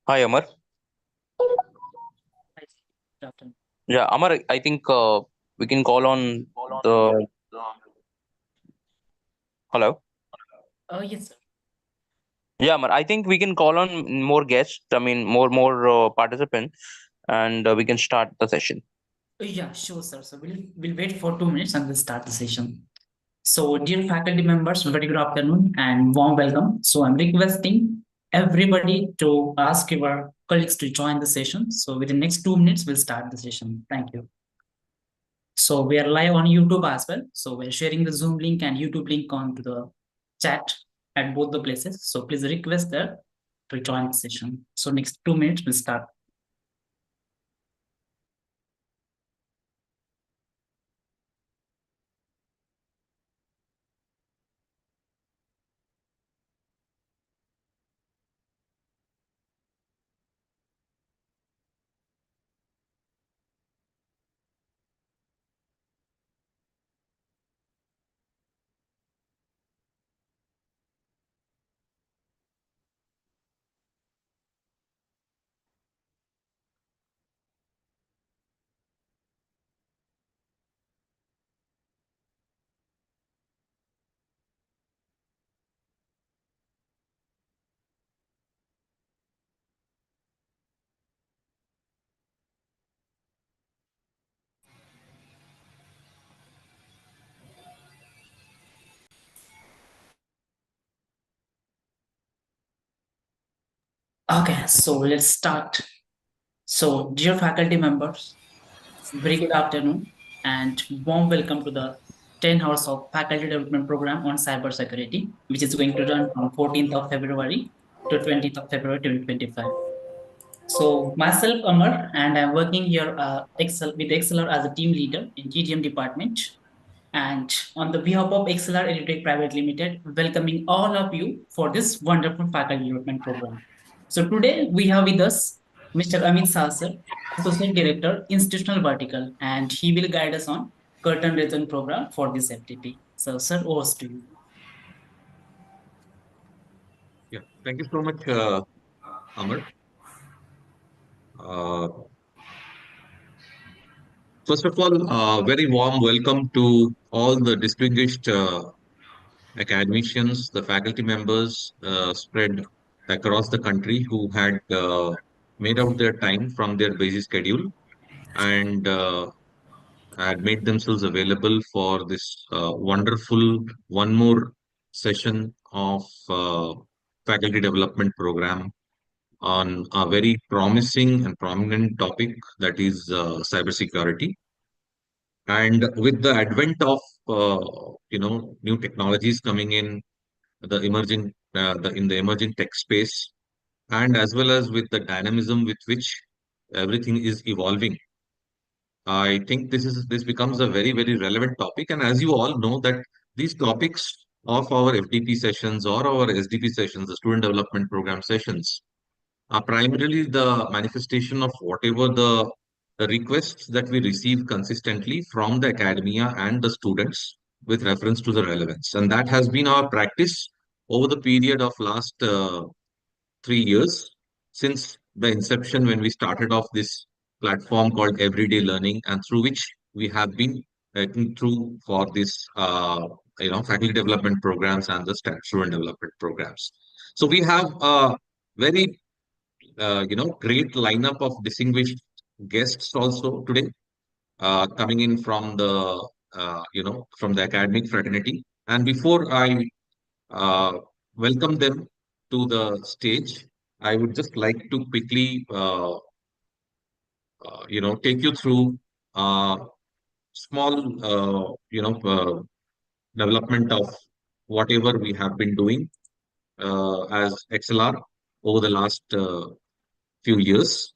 Hi, Amar. Hi, good afternoon. Yeah, Amar, I think we can call on the. Hello. Yes, sir. Yeah, Amar, I think we can call on more guests. I mean, more participants, and we can start the session. Yeah, sure, sir. So we'll wait for 2 minutes and we'll start the session. So, dear faculty members, very good afternoon and warm welcome. So, I'm requesting everybody to ask your colleagues to join the session. So, within the next 2 minutes, we'll start the session. Thank you. So, we are live on YouTube as well. So, we're sharing the Zoom link and YouTube link onto the chat at both the places. So, please request that to join the session. So, next 2 minutes, we'll start. Okay, so let's start. So, dear faculty members, very good afternoon and warm welcome to the 10 hours of faculty development program on cybersecurity, which is going to run from 14th of February to 20th of February 2025. So, myself, Amar, and I'm working here with ExcelR as a team leader in GDM department. And on the behalf of ExcelR Electric Private Limited, welcoming all of you for this wonderful faculty development program. So today we have with us Mr. Amit Sasar, Associate Director, Institutional Vertical, and he will guide us on curtain raiser program for this FTP. So, sir, over to you. Yeah, thank you so much, Amar. Uh, First of all, very warm welcome to all the distinguished academicians, the faculty members spread across the country who had made out their time from their busy schedule and had made themselves available for this wonderful one more session of faculty development program on a very promising and prominent topic that is cybersecurity. And with the advent of new technologies coming in the emerging tech space, and as well as with the dynamism with which everything is evolving, I think this becomes a very relevant topic. And as you all know that these topics of our FDP sessions or our SDP sessions, the student development program sessions, are primarily the manifestation of whatever the requests that we receive consistently from the academia and the students with reference to the relevance. And that has been our practice over the period of last 3 years since the inception when we started off this platform called Everyday Learning, and through which we have been working through for this faculty development programs and the student development programs. So we have a very great lineup of distinguished guests also today, coming in from the academic fraternity. And before I uh, welcome them to the stage, I would just like to quickly, take you through. Uh, small, development of whatever we have been doing as XLR over the last few years.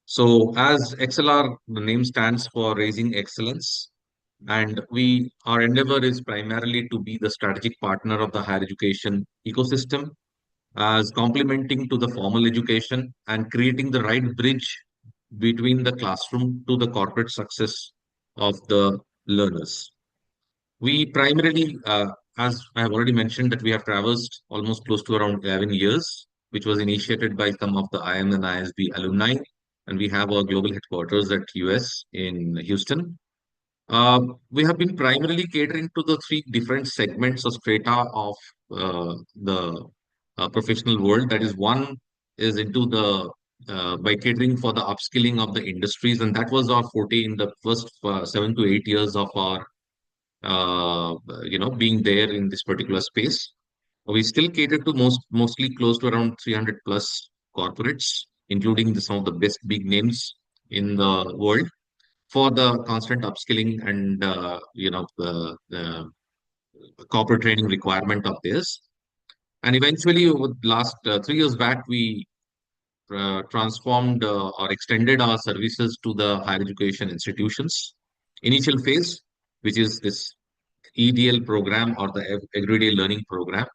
So, as XLR, the name stands for Raising Excellence, and our endeavor is primarily to be the strategic partner of the higher education ecosystem, as complementing to the formal education and creating the right bridge between the classroom to the corporate success of the learners. We primarily, as I have already mentioned, that we have traversed almost close to around 11 years, which was initiated by some of the IM and ISB alumni. And we have our global headquarters at US in Houston. We have been primarily catering to the three different segments or strata of the professional world. That is, one is into the by catering for the upskilling of the industries, and that was our forte in the first 7 to 8 years of our being there in this particular space. We still cater to mostly close to around 300 plus corporates, including some of the best big names in the world for the constant upskilling and the corporate training requirement of this. And eventually, over the last 3 years back, we transformed or extended our services to the higher education institutions. Initial phase, which is this EDL program or the Everyday Learning Program,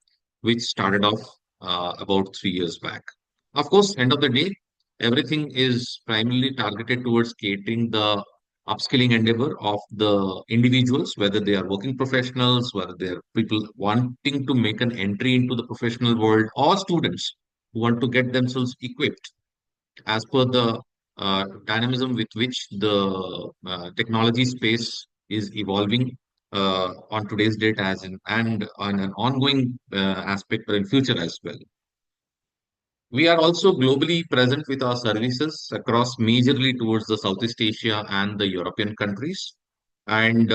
which started off about 3 years back. Of course, end of the day, everything is primarily targeted towards catering the upskilling endeavor of the individuals, whether they are working professionals, whether they are people wanting to make an entry into the professional world, or students who want to get themselves equipped as per the dynamism with which the technology space is evolving on today's date as in and on an ongoing aspect in future as well. We are also globally present with our services across majorly towards the Southeast Asia and the European countries. And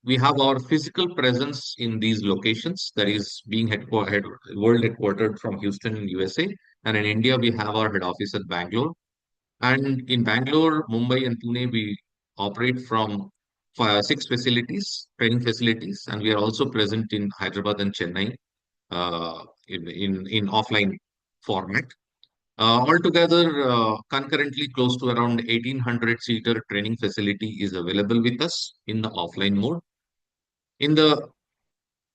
we have our physical presence in these locations, that is being world headquartered from Houston, USA. And in India, we have our head office at Bangalore. And in Bangalore, Mumbai, and Pune, we operate from six facilities, training facilities, and we are also present in Hyderabad and Chennai in offline format. Altogether, concurrently, close to around 1,800 seater training facility is available with us in the offline mode. In the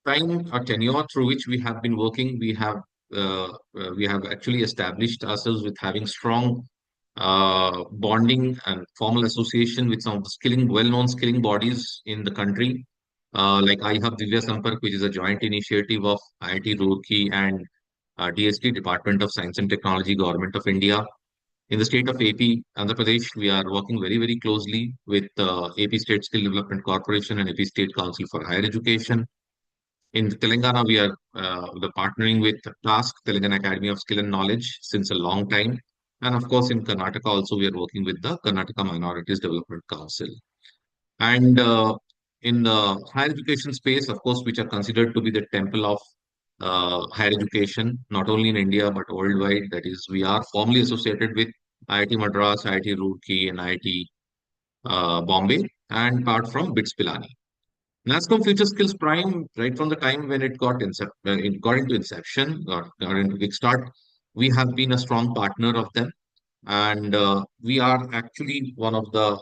time or tenure through which we have been working, we have actually established ourselves with having strong bonding and formal association with some of the well-known skilling bodies in the country, like iHub Divya Sampark, which is a joint initiative of IIT Roorkee and DST, Department of Science and Technology, Government of India. In the state of AP, Andhra Pradesh, we are working very, very closely with AP State Skill Development Corporation and AP State Council for Higher Education. In Telangana, we are partnering with Task, Telangana Academy of Skill and Knowledge, since a long time. And of course, in Karnataka also, we are working with the Karnataka Minorities Development Council. And in the higher education space, of course, which are considered to be the temple of higher education, not only in India, but worldwide. That is, we are formally associated with IIT Madras, IIT Roorkee, and IIT Bombay, and apart from BITS Pilani. NASCOM Future Skills Prime, right from the time when it got into inception, got into kickstart, we have been a strong partner of them, and we are actually one of the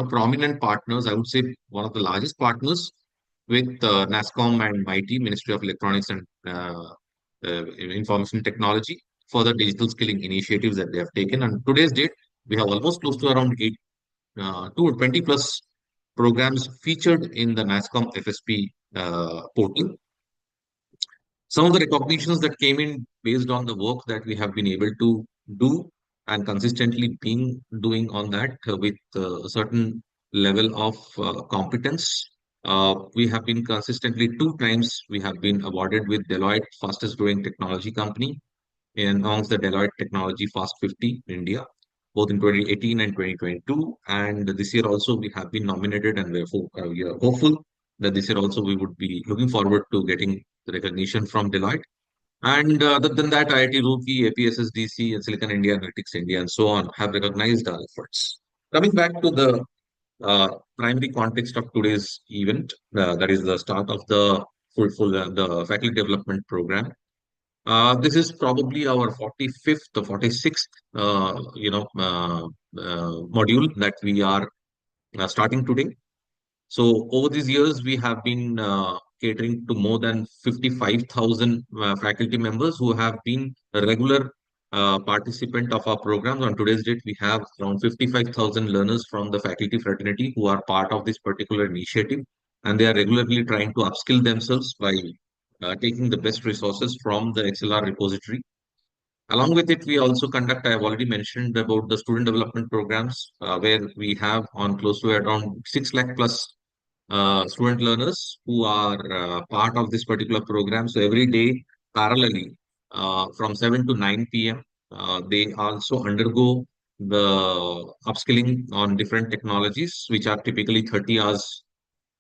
prominent partners. I would say one of the largest partners with NASCOM and MIT, Ministry of Electronics and Information Technology, for the digital skilling initiatives that they have taken. And today's date, we have almost close to around 20 plus programs featured in the NASCOM FSP portal. Some of the recognitions that came in based on the work that we have been able to do and consistently been doing on that with a certain level of competence. We have been consistently 2 times we have been awarded with Deloitte fastest growing technology company amongst the Deloitte Technology Fast 50 in India, both in 2018 and 2022. And this year also we have been nominated, and we are hopeful that this year also we would be looking forward to getting the recognition from Deloitte. And other than that, IIT Roorkee, APSSDC, and Silicon India, Analytics India, and so on have recognized our efforts. Coming back to the uh, primary context of today's event, that is the start of the the faculty development program. This is probably our 45th or 46th, module that we are starting today. So over these years, we have been catering to more than 55,000 faculty members who have been a regular participant of our programs. On today's date, we have around 55,000 learners from the faculty fraternity who are part of this particular initiative, and they are regularly trying to upskill themselves by taking the best resources from the XLR repository. Along with it, we also conduct, I have already mentioned about the student development programs, where we have on close to around 6 lakh plus student learners who are part of this particular program. So every day, parallelly, from 7 to 9 p.m., they also undergo the upskilling on different technologies, which are typically 30 hours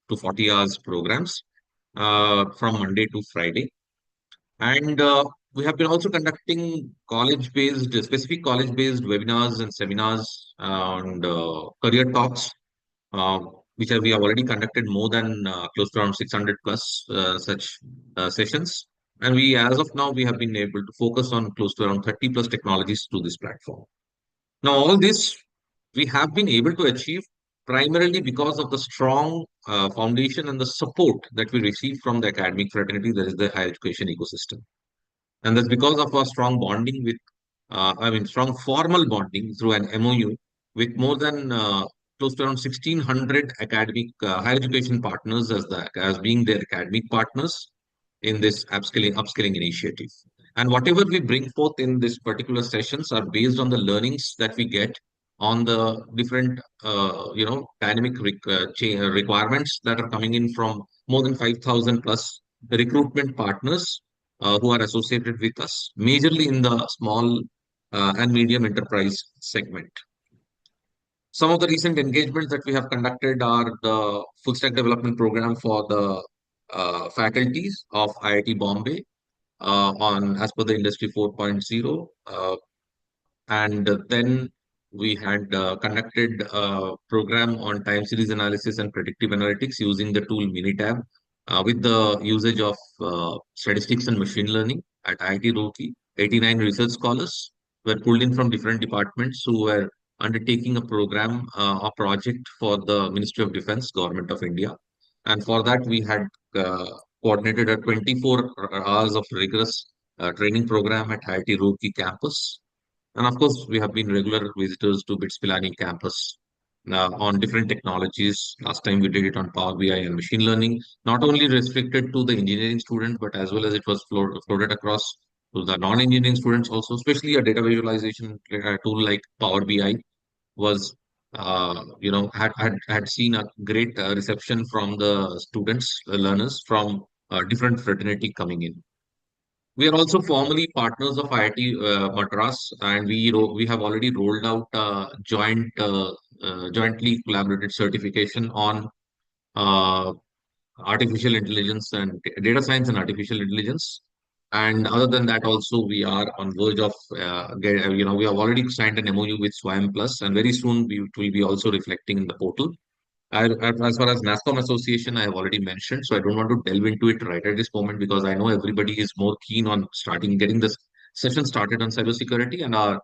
to 40 hours programs from Monday to Friday. And we have been also conducting college-based, specific college-based webinars and seminars and career talks, uh, we have already conducted more than close to around 600 plus such sessions. And we, as of now, we have been able to focus on close to around 30 plus technologies through this platform. Now, all this we have been able to achieve primarily because of the strong foundation and the support that we receive from the academic fraternity, that is the higher education ecosystem. And that's because of our strong bonding with, strong formal bonding through an MOU with more than close to around 1,600 academic higher education partners as being their academic partners in this upskilling initiative. And whatever we bring forth in this particular sessions are based on the learnings that we get on the different, dynamic requirements that are coming in from more than 5,000 plus recruitment partners who are associated with us, majorly in the small and medium enterprise segment. Some of the recent engagements that we have conducted are the full stack development program for the faculties of IIT Bombay on as per the Industry 4.0. And then we had conducted a program on time series analysis and predictive analytics using the tool Minitab with the usage of statistics and machine learning at IIT Roorkee. 89 research scholars were pulled in from different departments who were undertaking a program, a project for the Ministry of Defense, Government of India. And for that, we had coordinated a 24 hours of rigorous training program at IIT Roorkee campus. And of course, we have been regular visitors to BITS Pilani campus on different technologies. Last time we did it on Power BI and machine learning, not only restricted to the engineering students, but as well as it was floated across to the non-engineering students also, especially a data visualization tool like Power BI was, had seen a great reception from the students, learners from different fraternity coming in. We are also formally partners of IIT Madras, and we have already rolled out jointly collaborated certification on uh, artificial intelligence and data science and artificial intelligence. And other than that, also we are on verge of we have already signed an MOU with Swam Plus, and very soon it will be also reflecting in the portal. As far as NASCOM Association, I have already mentioned, so I don't want to delve into it right at this moment because I know everybody is more keen on getting this session started on cybersecurity, and our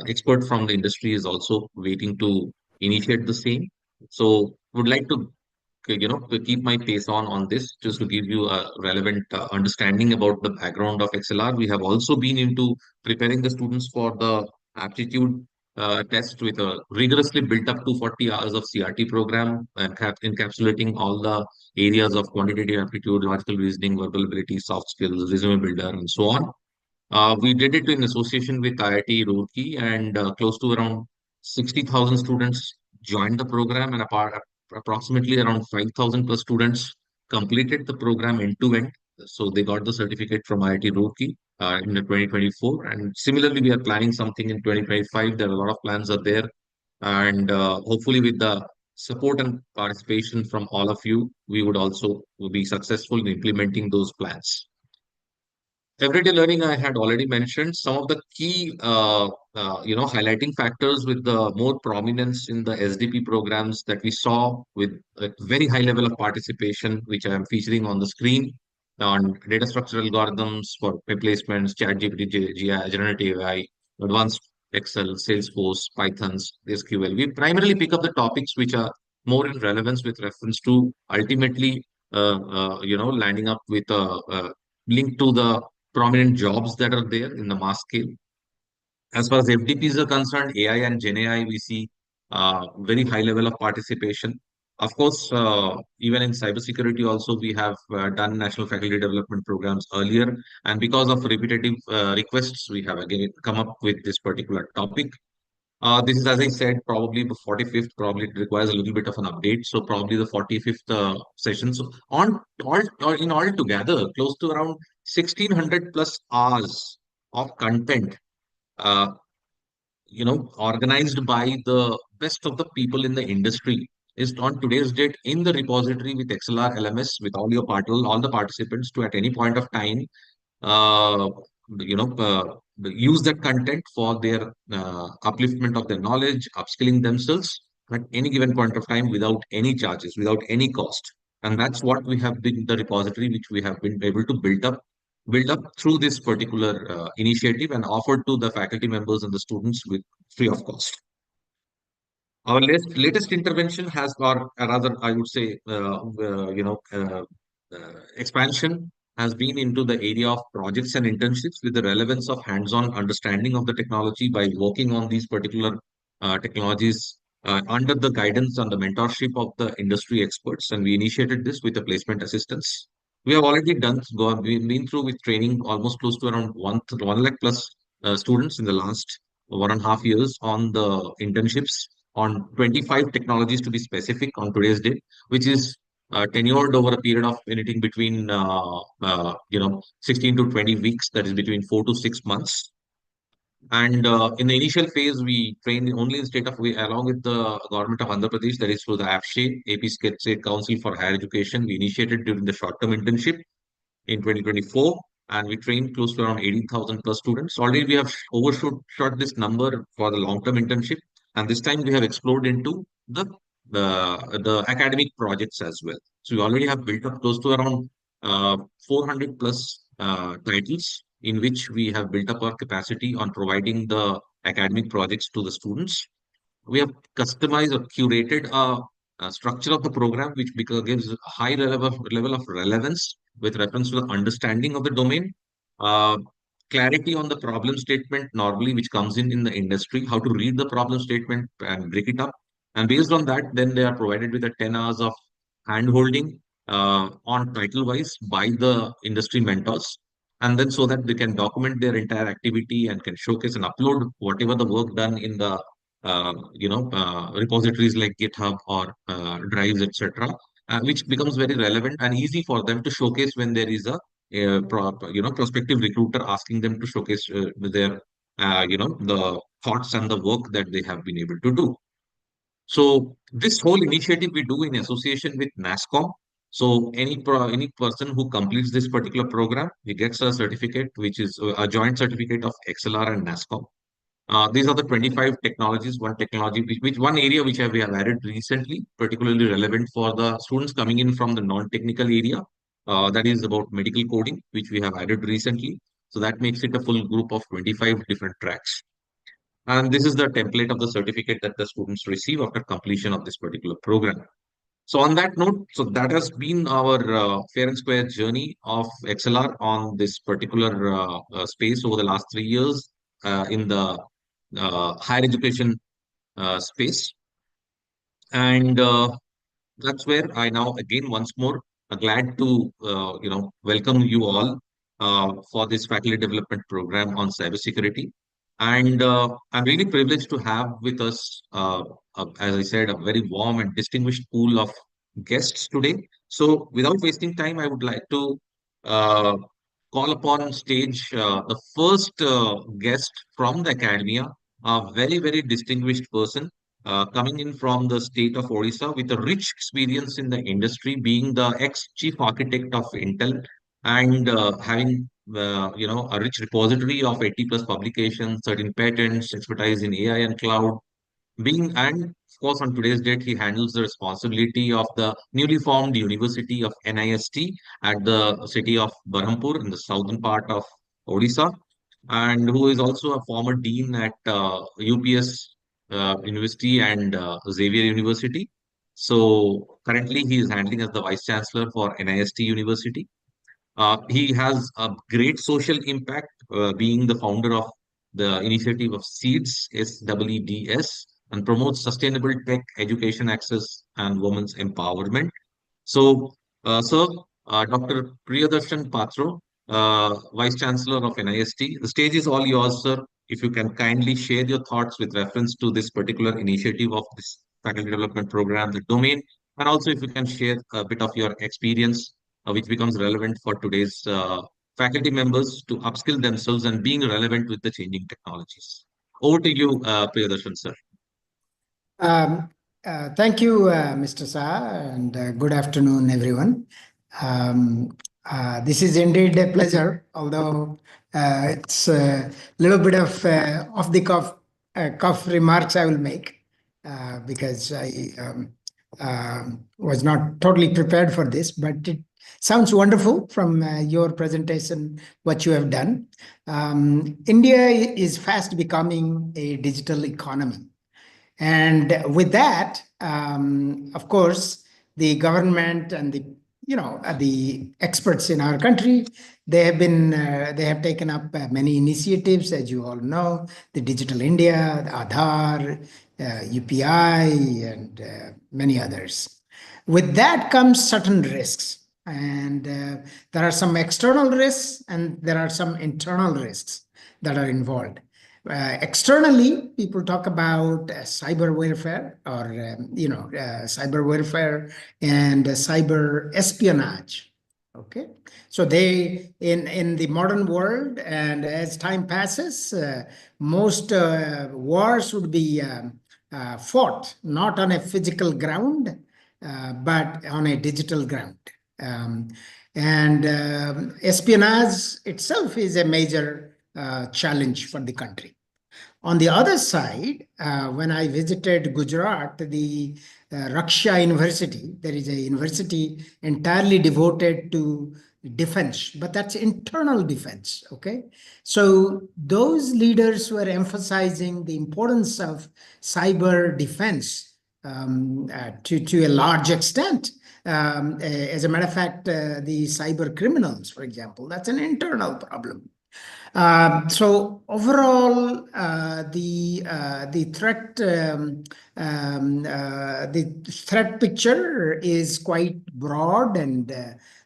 expert from the industry is also waiting to initiate the same. So, would like to to keep my pace on this just to give you a relevant understanding about the background of XLR. We have also been into preparing the students for the aptitude test with a rigorously built up 240 hours of CRT program and encapsulating all the areas of quantitative aptitude, logical reasoning, verbal ability, soft skills, resume builder, and so on. We did it in association with IIT Roorkee, and close to around 60,000 students joined the program, and approximately around 5,000 plus students completed the program end to end. So they got the certificate from IIT Roorkee in the 2024. And similarly, we are planning something in 2025. There are a lot of plans are there. And hopefully, with the support and participation from all of you, we would also be successful in implementing those plans. Everyday learning, I had already mentioned some of the key, highlighting factors with the more prominence in the SDP programs that we saw with a very high level of participation, which I am featuring on the screen on data structure algorithms for replacements, ChatGPT, GI, generative AI, advanced Excel, Salesforce, Pythons, SQL. We primarily pick up the topics which are more in relevance with reference to ultimately, landing up with a link to the prominent jobs that are there in the mass scale. As far as FDPs are concerned, AI and Gen AI, we see very high level of participation. Of course, even in cybersecurity, also we have done national faculty development programs earlier, and because of repetitive requests, we have again come up with this particular topic. This is, as I said, probably the 45th. Probably it requires a little bit of an update. So probably the 45th session. So in all together, close to around 1600 plus hours of content, uh, organized by the best of the people in the industry is on today's date in the repository with XLR LMS with all the participants to at any point of time uh, use that content for their upliftment of their knowledge, upskilling themselves at any given point of time without any charges, without any cost. And that's what we have been the repository which we have been able to build up through this particular initiative and offered to the faculty members and the students with free of cost. Our latest intervention has, or rather, I would say, expansion has been into the area of projects and internships with the relevance of hands-on understanding of the technology by working on these particular technologies under the guidance and the mentorship of the industry experts. And we initiated this with the placement assistance. We have already we've been through with training almost close to around 1 lakh plus students in the last 1.5 years on the internships on 25 technologies to be specific on today's date, which is tenured over a period of anything between 16 to 20 weeks, that is between 4 to 6 months. And in the initial phase, we trained only in state of along with the government of Andhra Pradesh, that is through the AFSHE, AP State Council for Higher Education. We initiated during the short-term internship in 2024, and we trained close to around 18,000 plus students. Already we have overshot this number for the long-term internship, and this time we have explored into the academic projects as well. So we already have built up close to around 400 plus titles in which we have built up our capacity on providing the academic projects to the students. We have customized or curated a structure of the program which gives a high level of relevance with reference to the understanding of the domain, uh, clarity on the problem statement normally which comes in the industry, how to read the problem statement and break it up. And based on that, then they are provided with a 10 hours of hand holding on title wise by the industry mentors. And then so that they can document their entire activity and can showcase and upload whatever the work done in the repositories like GitHub or Drives, etc., which becomes very relevant and easy for them to showcase when there is prospective recruiter asking them to showcase their, the thoughts and the work that they have been able to do. So this whole initiative we do in association with NASSCOM. So any person who completes this particular program, he gets a certificate, which is a joint certificate of XLR and NASSCOM. These are the 25 technologies, one technology, which one area which we have added recently, particularly relevant for the students coming in from the non-technical area. That is about medical coding, which we have added recently. So that makes it a full group of 25 different tracks. And this is the template of the certificate that the students receive after completion of this particular program. So on that note, so that has been our fair and square journey of XLR on this particular space over the last 3 years in the higher education space. And that's where I now again once more glad to welcome you all for this faculty development program on cybersecurity. And I'm really privileged to have with us, as I said, a very warm and distinguished pool of guests today. So without wasting time, I would like to uh, call upon stage the first guest from the academia, a very, very distinguished person coming in from the state of Odisha with a rich experience in the industry, being the ex-chief architect of Intel and having a rich repository of 80 plus publications, 13 patents, expertise in AI and cloud. And of course, on today's date, he handles the responsibility of the newly formed University of NIST at the city of Berhampur in the southern part of Odisha, and who is also a former dean at UPS University and Xavier University. So currently, he is handling as the vice chancellor for NIST University. He has a great social impact, being the founder of the initiative of SEEDS, SEEDS, and promotes sustainable tech education access and women's empowerment. So, sir, Dr. Priyadarshan Patro, Vice Chancellor of NIST, the stage is all yours, sir. If you can kindly share your thoughts with reference to this particular initiative of this faculty development program, the domain, and also if you can share a bit of your experience, which becomes relevant for today's faculty members to upskill themselves and being relevant with the changing technologies. Over to you, Priyadarshan, sir. Um, Thank you, Mr. Shah, and good afternoon, everyone. This is indeed a pleasure, although it's a little bit of off the cuff remarks I will make because I was not totally prepared for this, but it sounds wonderful from your presentation, what you have done. India is fast becoming a digital economy. And with that, of course, the government and the experts in our country, they have taken up many initiatives, as you all know, the Digital India, the Aadhaar, UPI, and many others. With that comes certain risks. And there are some external risks and there are some internal risks that are involved. Externally, people talk about cyber warfare or, cyber warfare and cyber espionage. Okay, so they in the modern world, and as time passes, most wars would be fought not on a physical ground, but on a digital ground. Espionage itself is a major challenge for the country. On the other side, when I visited Gujarat, the Raksha University, there is a university entirely devoted to defense, but that's internal defense, okay? So those leaders were emphasizing the importance of cyber defense to a large extent. As a matter of fact, the cyber criminals, for example, that's an internal problem. So overall, the threat picture is quite broad, and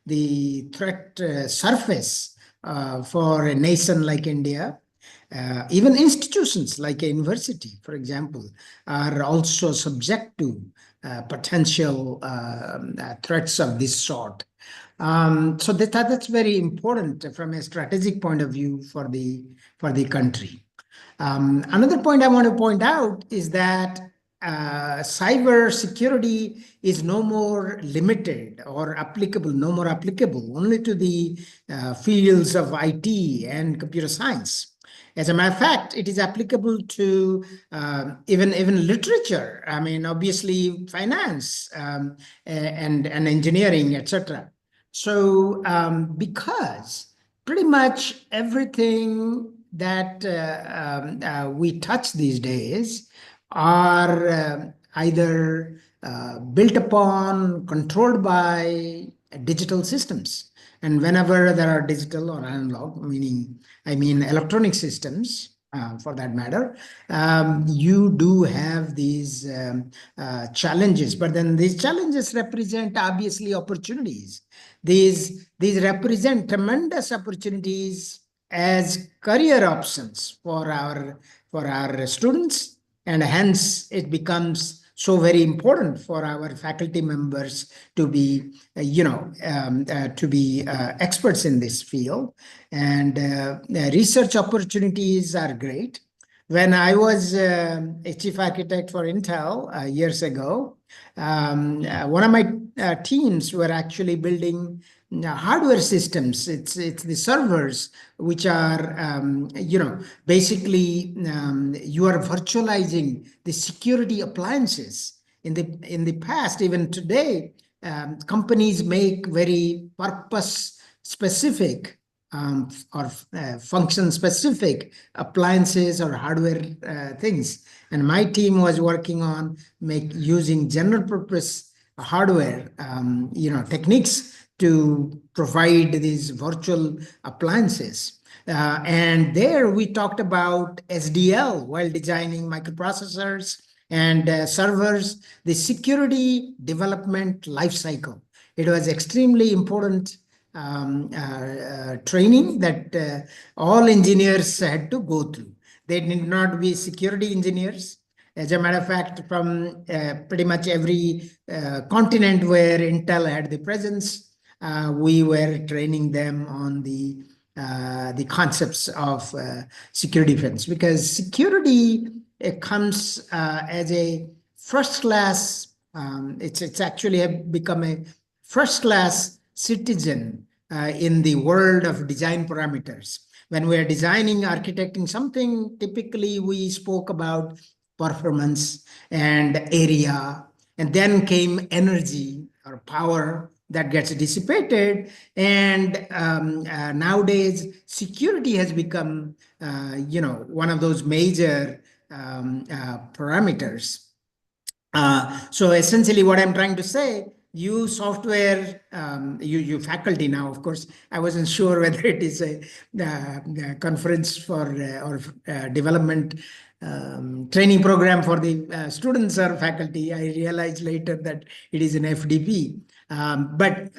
the threat surface for a nation like India, even institutions like a university, for example, are also subject to potential threats of this sort. So that's very important from a strategic point of view for the country. Another point I want to point out is that cyber security is no more limited or applicable, only to the fields of IT and computer science. As a matter of fact, it is applicable to even literature. I mean, obviously, finance and engineering, etc. So, because pretty much everything that we touch these days are either built upon, controlled by digital systems. And whenever there are digital or analog, I mean electronic systems, for that matter, you do have these challenges, but then these challenges represent obviously opportunities. These represent tremendous opportunities as career options for our students, and hence it becomes so very important for our faculty members to be, experts in this field. And research opportunities are great. When I was a chief architect for Intel years ago, one of my teams were actually building hardware systems. It's the servers which are basically you are virtualizing the security appliances. In the past, even today, companies make very purpose specific or function specific appliances or hardware things. And my team was working on using general purpose hardware techniques to provide these virtual appliances. And there we talked about SDL while designing microprocessors and servers, the security development lifecycle. It was extremely important training that all engineers had to go through. They need not be security engineers. As a matter of fact, from pretty much every continent where Intel had the presence, we were training them on the concepts of security defense, because security comes as a first class. It's actually become a first class citizen in the world of design parameters. When we are designing, architecting something, typically we spoke about performance and area, and then came energy or power that gets dissipated. And nowadays, security has become, one of those major parameters. So essentially what I'm trying to say, you software, you faculty now, of course, I wasn't sure whether it is a conference for or development training program for the students or faculty. I realized later that it is an FDP. But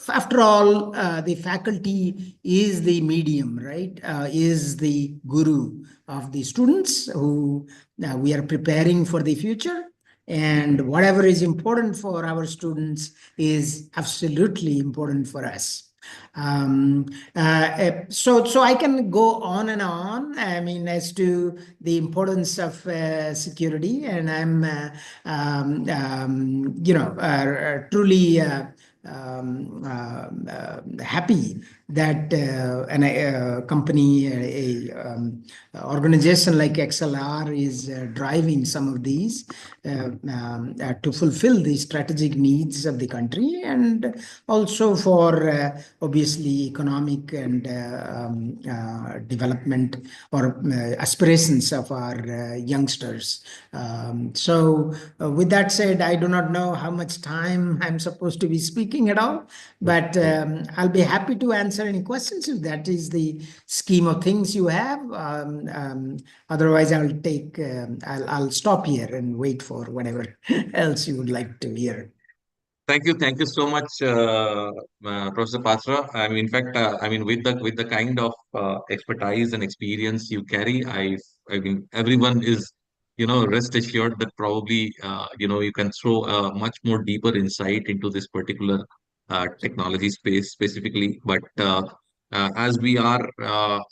after all, the faculty is the medium, right? Is the guru of the students who we are preparing for the future. And whatever is important for our students is absolutely important for us. So I can go on and on, I mean, as to the importance of security, and I'm truly happy that a company, organization like ExcelR is driving some of these to fulfill the strategic needs of the country, and also for obviously economic and development or aspirations of our youngsters. So with that said, I do not know how much time I'm supposed to be speaking at all, but I'll be happy to answer any questions if that is the scheme of things you have. Otherwise, I'll stop here and wait for whatever else you would like to hear. Thank you so much, Professor Patra. I mean, in fact, I mean, with the kind of expertise and experience you carry, I mean, everyone is, rest assured that probably, you can throw a much more deeper insight into this particular technology space specifically. But as we are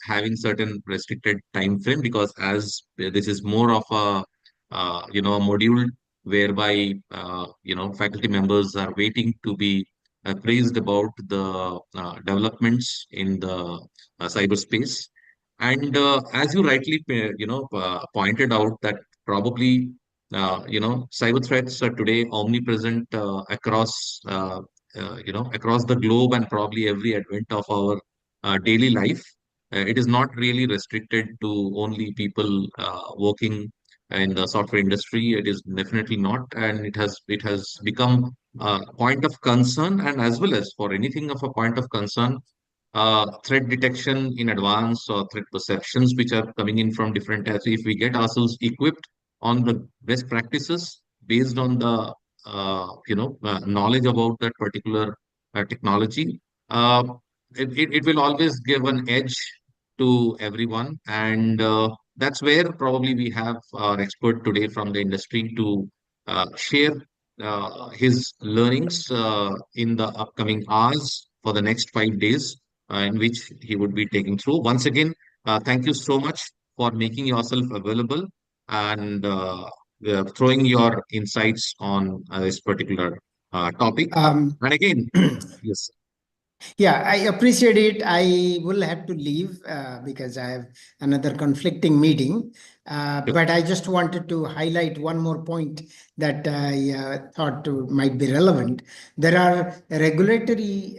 having certain restricted time frame, because as this is more of a, a module whereby faculty members are waiting to be praised about the developments in the cyberspace. And as you rightly pointed out that probably cyber threats are today omnipresent across the globe and probably every advent of our daily life. It is not really restricted to only people working in the software industry. It is definitely not, and it has become a point of concern. And as well as for anything of a point of concern, threat detection in advance or threat perceptions which are coming in from different types. If we get ourselves equipped on the best practices based on the knowledge about that particular technology, uh, it will always give an edge to everyone. And that's where probably we have our expert today from the industry to share his learnings in the upcoming hours for the next 5 days, in which he would be taking through. Once again, thank you so much for making yourself available and throwing your insights on this particular topic. Um, And again, yes. Yeah, I appreciate it. I will have to leave because I have another conflicting meeting. But I just wanted to highlight one more point that I thought might be relevant. There are regulatory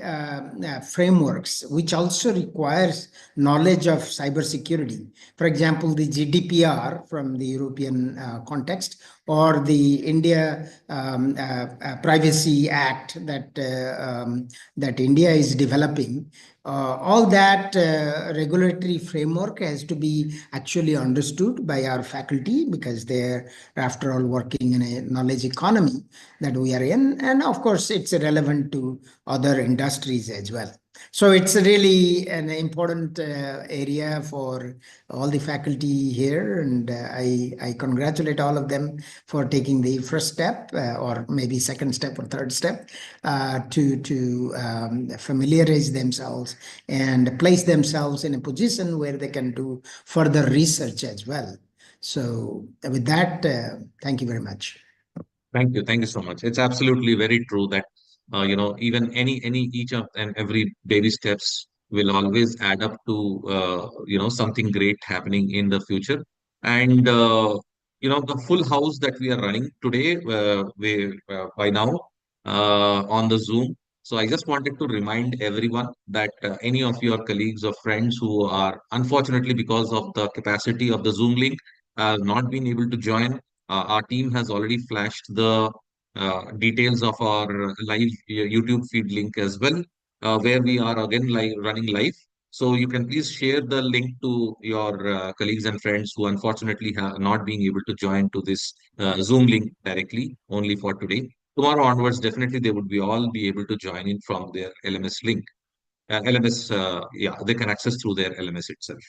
frameworks which also requires knowledge of cybersecurity. For example, the GDPR from the European context, or the India Privacy Act that India is developing. All that regulatory framework has to be actually understood by our faculty, because they're, after all, working in a knowledge economy that we are in. And of course, it's relevant to other industries as well. So it's really an important area for all the faculty here, and I congratulate all of them for taking the first step, or maybe second step or third step, to familiarize themselves and place themselves in a position where they can do further research as well. So with that, thank you very much. Thank you. Thank you so much. It's absolutely very true that even any each of and every baby steps will always add up to something great happening in the future. And the full house that we are running today, we by now on the Zoom. So I just wanted to remind everyone that any of your colleagues or friends who are unfortunately, because of the capacity of the Zoom link, not been able to join, our team has already flashed the details of our live YouTube feed link as well, where we are again running live. So you can please share the link to your colleagues and friends who unfortunately have not been able to join to this Zoom link directly, only for today. Tomorrow onwards, definitely they would be all be able to join in from their LMS link. LMS, yeah, they can access through their LMS itself.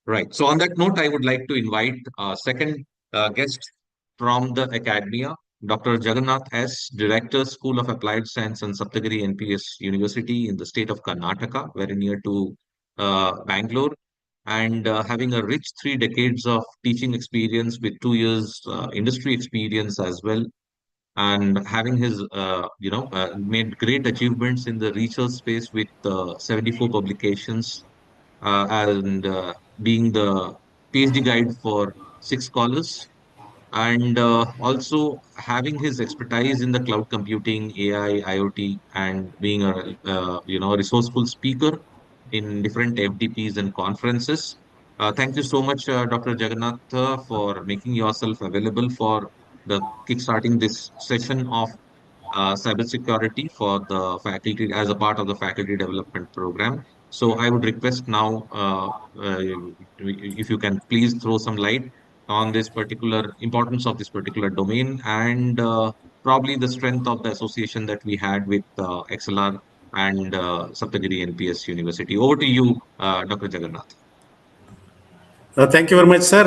Right. So on that note, I would like to invite second guest from the academia, Dr. Jagannath S., Director, School of Applied Science and Saptagiri NPS University in the state of Karnataka, very near to Bangalore, and having a rich 3 decades of teaching experience with 2 years industry experience as well, and having his made great achievements in the research space with 74 publications, and being the PhD guide for 6 scholars, and also having his expertise in the cloud computing, AI, IoT, and being a resourceful speaker in different FDPs and conferences. Thank you so much, Dr. Jagannath, for making yourself available for the kickstarting this session of cybersecurity for the faculty as a part of the faculty development program. So I would request now, if you can please throw some light on this particular importance of this particular domain, and probably the strength of the association that we had with ExcelR and Saptagiri NPS University. Over to you, Dr. Jagannath. Thank you very much, sir,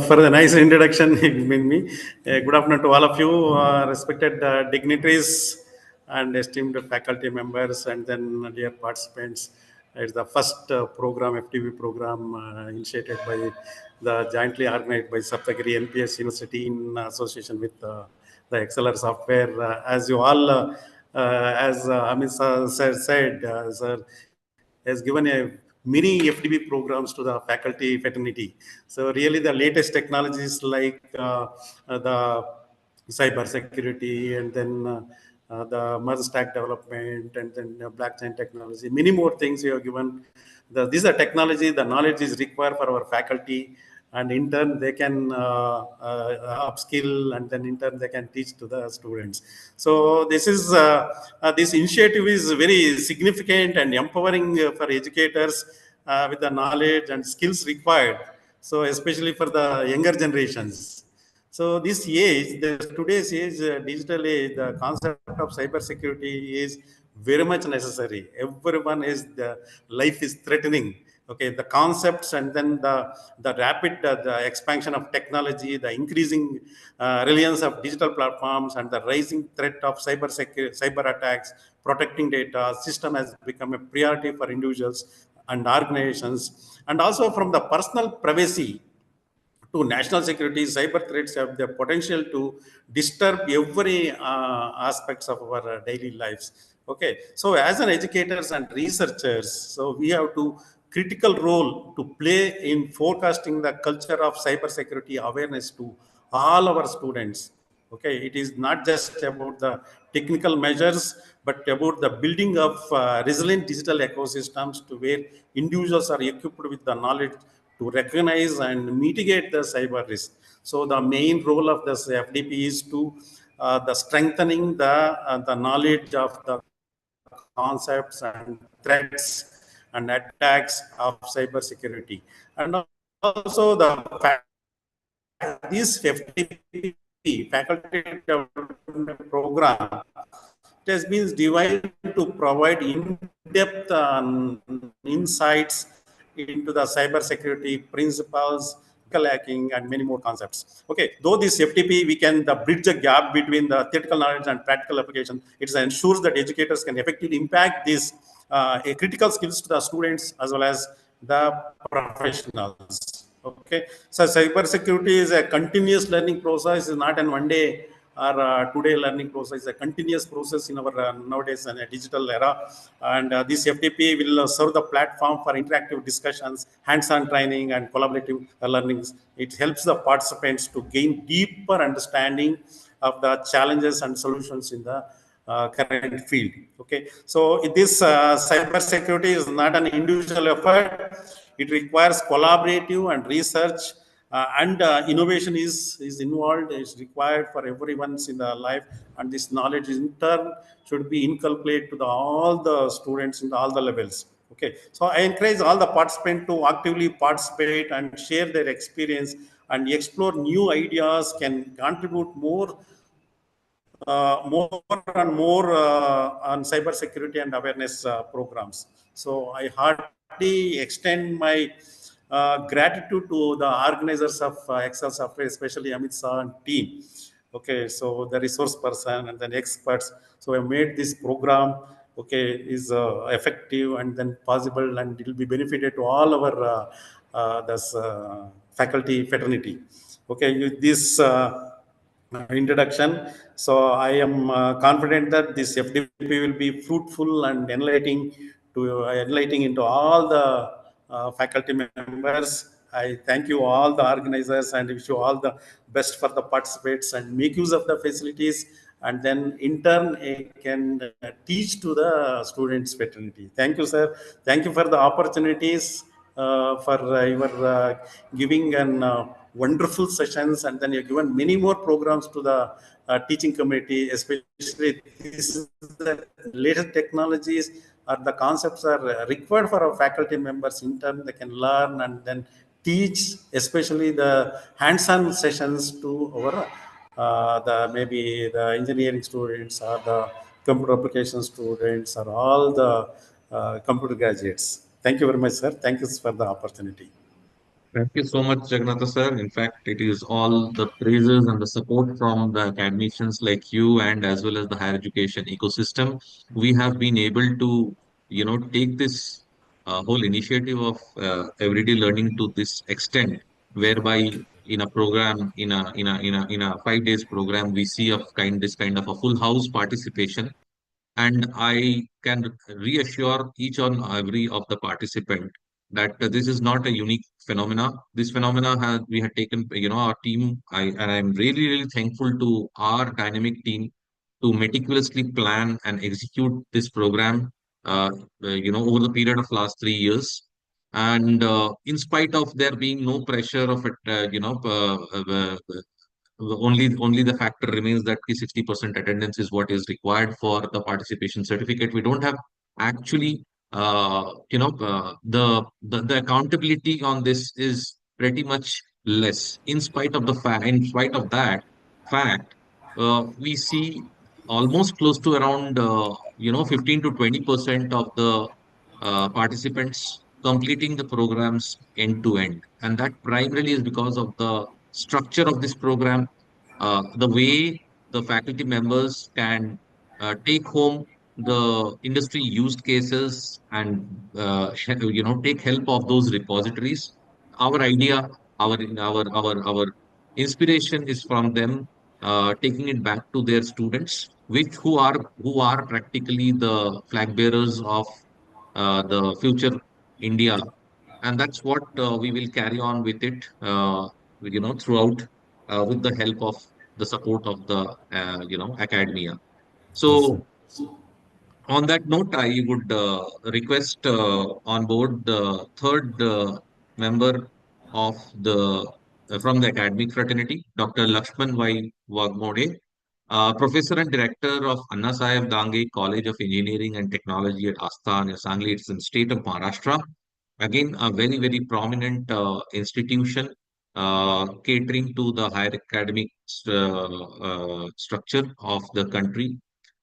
for the nice introduction. Me. Good afternoon to all of you, respected dignitaries and esteemed faculty members, and then dear participants. It's the first program, FTV program, initiated by the jointly organized by Saptagiri NPS University in association with the ExcelR software. As you all, as Amit sir said, sir has given a many FDP programs to the faculty fraternity. So really the latest technologies like the cyber security, and then the merge stack development, and then blockchain technology, many more things you have given. These are technology, the knowledge is required for our faculty, and in turn they can upskill, and then in turn they can teach to the students. So this initiative is very significant and empowering for educators with the knowledge and skills required, so especially for the younger generations. So this age, the today's age, digital age, the concept of cybersecurity is very much necessary. Everyone is the life is threatening. Okay, the concepts, and then the rapid the expansion of technology, the increasing reliance of digital platforms, and the rising threat of cyber attacks, protecting data system has become a priority for individuals and organizations, and also from the personal privacy to national security, cyber threats have the potential to disturb every aspects of our daily lives. Okay, so as an educators and researchers, so we have to critical role to play in forecasting the culture of cyber security awareness to all our students. Okay, it is not just about the technical measures, but about the building of resilient digital ecosystems to where individuals are equipped with the knowledge to recognize and mitigate the cyber risk. So the main role of this FDP is to the strengthening the knowledge of the concepts and threats and attacks of cybersecurity. And also this FDP, Faculty Development Program, it has been designed to provide in-depth insights into the cybersecurity principles, ethical hacking, and many more concepts. Okay, though this FTP, we can bridge a gap between the theoretical knowledge and practical application. It ensures that educators can effectively impact these critical skills to the students as well as the professionals. Okay, so cybersecurity is a continuous learning process, is not an one day or today learning process, a continuous process in our nowadays in a digital era. And this FTP will serve the platform for interactive discussions, hands-on training, and collaborative learnings. It helps the participants to gain deeper understanding of the challenges and solutions in the current field. Okay, so this cyber security is not an individual effort. It requires collaborative and research, and innovation is involved, is required for everyone's in the life, and this knowledge in turn should be inculcated to all the students in all the levels. Okay, so I encourage all the participants to actively participate and share their experience and explore new ideas, can contribute more and more on cybersecurity and awareness programs. So I heartily extend my gratitude to the organizers of Excel Software, especially Amit Shah and team. Okay, so the resource person and then experts. So I made this program, okay, is effective and then possible, and it will be benefited to all our this faculty fraternity. Okay, with this introduction. So I am confident that this FDP will be fruitful and enlightening into all the faculty members. I thank you all the organizers and wish you all the best for the participants and make use of the facilities, and then in turn can teach to the students fraternity. Thank you, sir. Thank you for the opportunities, for your giving an wonderful sessions, and then you've given many more programs to the teaching community, especially this is the latest technologies or the concepts are required for our faculty members. In turn, they can learn and then teach, especially the hands-on sessions to our the maybe the engineering students or the computer application students or all the computer graduates. Thank you very much, sir. Thank you for the opportunity. Thank you so much, Jagannath sir. In fact, it is all the praises and the support from the academicians like you and as well as the higher education ecosystem. We have been able to, take this whole initiative of everyday learning to this extent, whereby in a program, in a 5 days program, we see this kind of a full house participation. And I can reassure each and every of the participant that this is not a unique phenomena. This phenomena has we had taken, our team. And I'm really, really thankful to our dynamic team to meticulously plan and execute this program, over the period of last 3 years. And in spite of there being no pressure of it, only the factor remains that 60% attendance is what is required for the participation certificate. We don't have actually, the accountability on this is pretty much less. In spite of that fact, we see almost close to around 15 to 20% of the participants completing the programs end to end, and that primarily is because of the structure of this program, the way the faculty members can take home the industry used cases and take help of those repositories. Our idea Our inspiration is from them, taking it back to their students, which who are practically the flag bearers of the future India, and that's what we will carry on with it, throughout, with the help of the support of the academia. Yes. So on that note, I would request on board the third member of the from the academic fraternity, Dr. Lakshman Y. Wagmode, Professor and Director of Anna Sahib Dange College of Engineering and Technology at Astana, Sangli. It's in state of Maharashtra. Again, a very, very prominent institution catering to the higher academic structure of the country.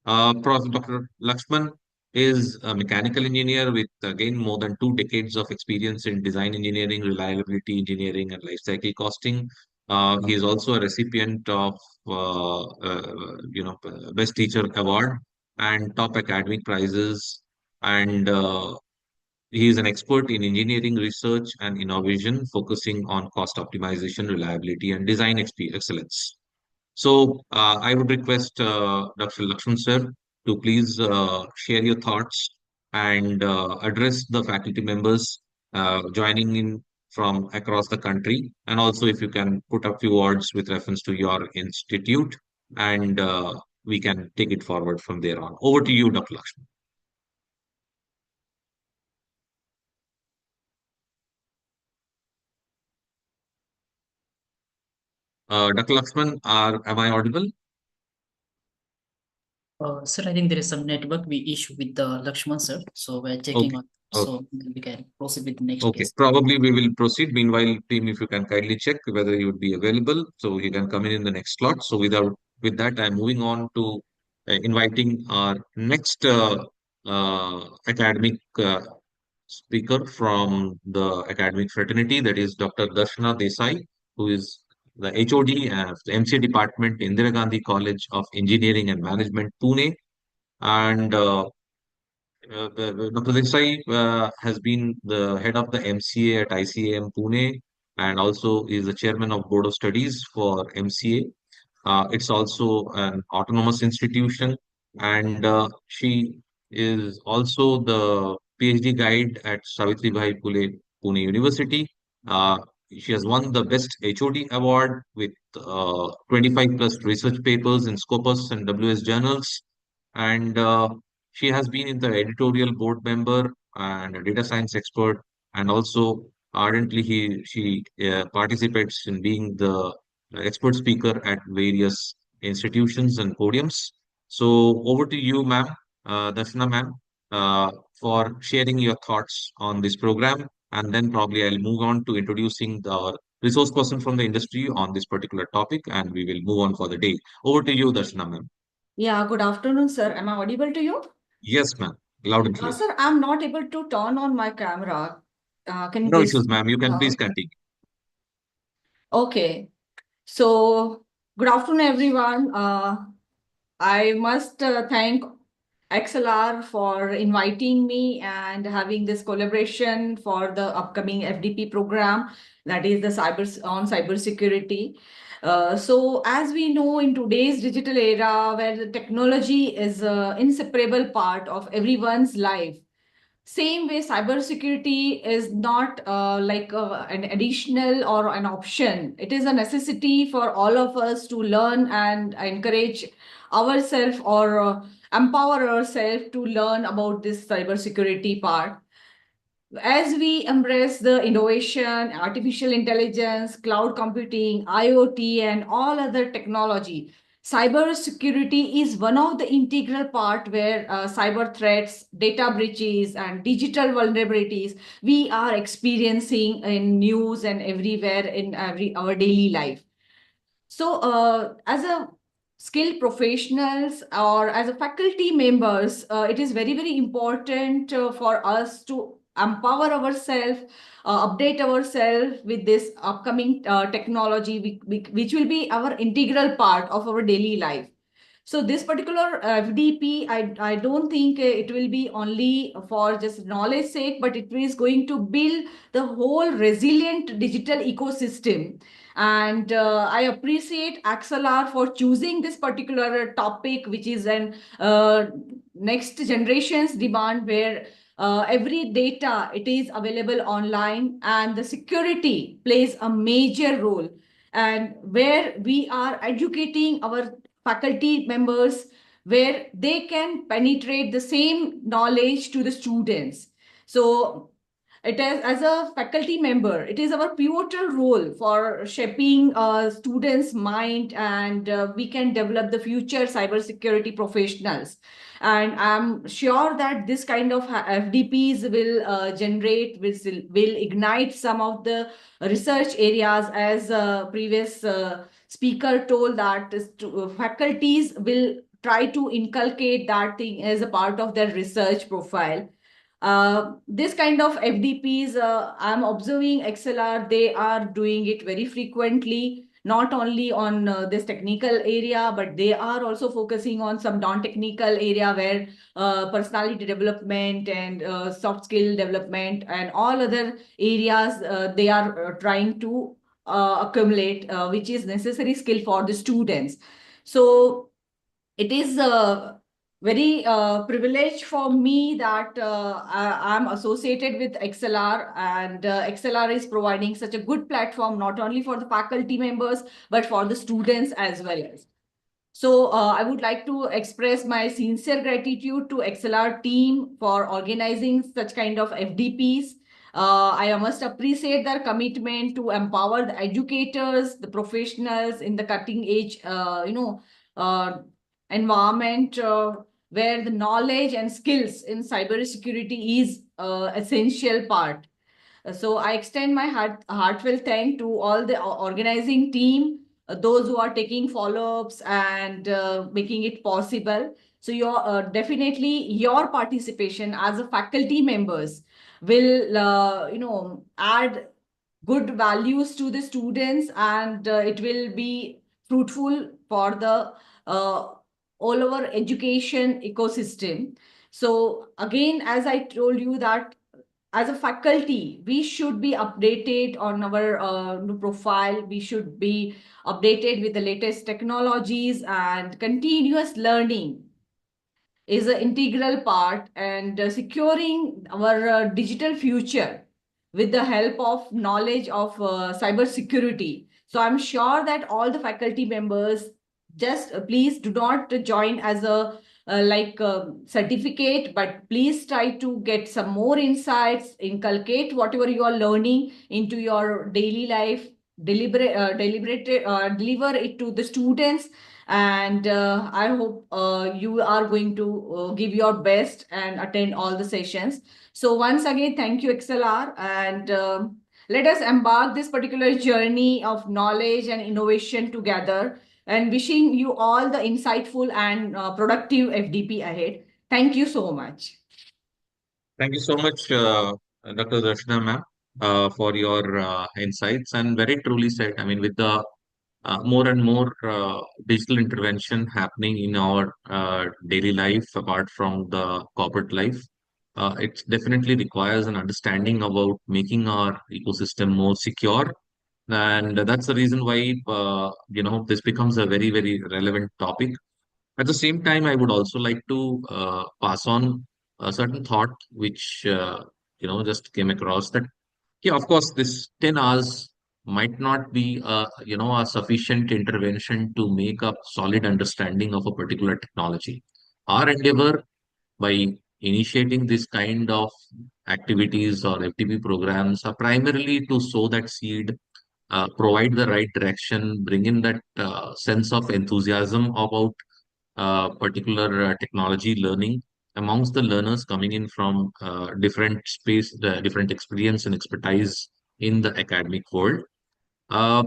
Prof. Dr. Lakshman is a mechanical engineer with, again, more than 2 decades of experience in design engineering, reliability engineering, and life cycle costing. He is also a recipient of Best Teacher Award and top academic prizes. And he is an expert in engineering research and innovation, focusing on cost optimization, reliability, and design excellence. So I would request Dr. Lakshman sir to please share your thoughts and address the faculty members joining in from across the country. And also, if you can put a few words with reference to your institute, and we can take it forward from there on. Over to you, Dr. Lakshman. Dr. Lakshman, am I audible? Sir, I think there is some network issue with the Lakshman sir, so we're checking Okay. on. Okay. So we can proceed with the next Okay, case. probably we will proceed. Meanwhile, team, if you can kindly check whether he would be available, so he can come in the next slot. So with that, I'm moving on to inviting our next academic speaker from the academic fraternity, that is Dr. Darshana Desai, who is the HOD of the MCA department, Indira Gandhi College of Engineering and Management, Pune, and Dr. Desai has been the head of the MCA at ICAM Pune, and also is the chairman of Board of Studies for MCA. It's also an autonomous institution, and she is also the PhD guide at Savitribai Phule Pune University. Uh, she has won the Best HOD award with 25 plus research papers in Scopus and WS journals, and she has been in the editorial board member and a data science expert, and also ardently she participates in being the expert speaker at various institutions and podiums. So over to you, ma'am, Darshana ma'am, for sharing your thoughts on this program, and then probably I'll move on to introducing the resource person from the industry on this particular topic, and we will move on for the day. Over to you, Darshana ma'am. Yeah, good afternoon, sir. Am I audible to you? Yes, ma'am. Loud and clear. Sir, I'm not able to turn on my camera. Can you No please? issues, ma'am. You can please continue. Okay. So, good afternoon, everyone. I must thank ExcelR for inviting me and having this collaboration for the upcoming FDP program, that is the cybersecurity. So as we know, in today's digital era where the technology is an inseparable part of everyone's life, same way cybersecurity is not an additional or an option. It is a necessity for all of us to learn and encourage ourselves or empower ourselves to learn about this cybersecurity part. As we embrace the innovation, artificial intelligence, cloud computing, IoT, and all other technology, cybersecurity is one of the integral part where cyber threats, data breaches, and digital vulnerabilities we are experiencing in news and everywhere in our daily life. So, as a skilled professionals or as a faculty members, it is very, very important for us to empower ourselves, update ourselves with this upcoming technology, which will be our integral part of our daily life. So this particular FDP, I don't think it will be only for just knowledge sake, but it is going to build the whole resilient digital ecosystem. And I appreciate ExcelR for choosing this particular topic, which is an next generation's demand, where every data it is available online, and the security plays a major role, and where we are educating our faculty members, where they can penetrate the same knowledge to the students. So it is, as a faculty member, it is our pivotal role for shaping students' mind, and we can develop the future cybersecurity professionals. And I'm sure that this kind of FDPs will will ignite some of the research areas, as previous speaker told, that faculties will try to inculcate that thing as a part of their research profile. This kind of FDPs, I'm observing ExcelR, they are doing it very frequently, not only on this technical area, but they are also focusing on some non-technical area, where personality development and soft skill development and all other areas they are trying to accumulate, which is necessary skill for the students. So it is very privileged for me that I'm associated with ExcelR, and ExcelR is providing such a good platform, not only for the faculty members, but for the students as well. So I would like to express my sincere gratitude to ExcelR team for organizing such kind of FDPs. I must appreciate their commitment to empower the educators, the professionals in the cutting edge, uh, environment, where the knowledge and skills in cybersecurity is essential part. So I extend my heartfelt thank to all the organizing team, those who are taking follow-ups and making it possible. So definitely your participation as a faculty members will add good values to the students, and it will be fruitful for the all over education ecosystem. So again, as I told you, that as a faculty, we should be updated on our profile. We should be updated with the latest technologies, and continuous learning is an integral part, and securing our digital future with the help of knowledge of cyber security. So I'm sure that all the faculty members, just please do not join as a certificate, but please try to get some more insights, inculcate whatever you are learning into your daily life, deliver it to the students. And I hope you are going to give your best and attend all the sessions. So once again, thank you, ExcelR, and let us embark this particular journey of knowledge and innovation together, and wishing you all the insightful and productive FDP ahead. Thank you so much. Thank you so much, Dr. Darshana ma'am, for your insights, and very truly said. I mean, with the more and more digital intervention happening in our daily life, apart from the corporate life, it definitely requires an understanding about making our ecosystem more secure. And that's the reason why, this becomes a very, very relevant topic. At the same time, I would also like to pass on a certain thought which, just came across that, yeah, of course, this 10 hours might not be a sufficient intervention to make a solid understanding of a particular technology. Our endeavor by initiating this kind of activities or FTP programs are primarily to sow that seed, provide the right direction, bring in that sense of enthusiasm about particular technology learning amongst the learners coming in from different space, the different experience and expertise in the academic world. Uh,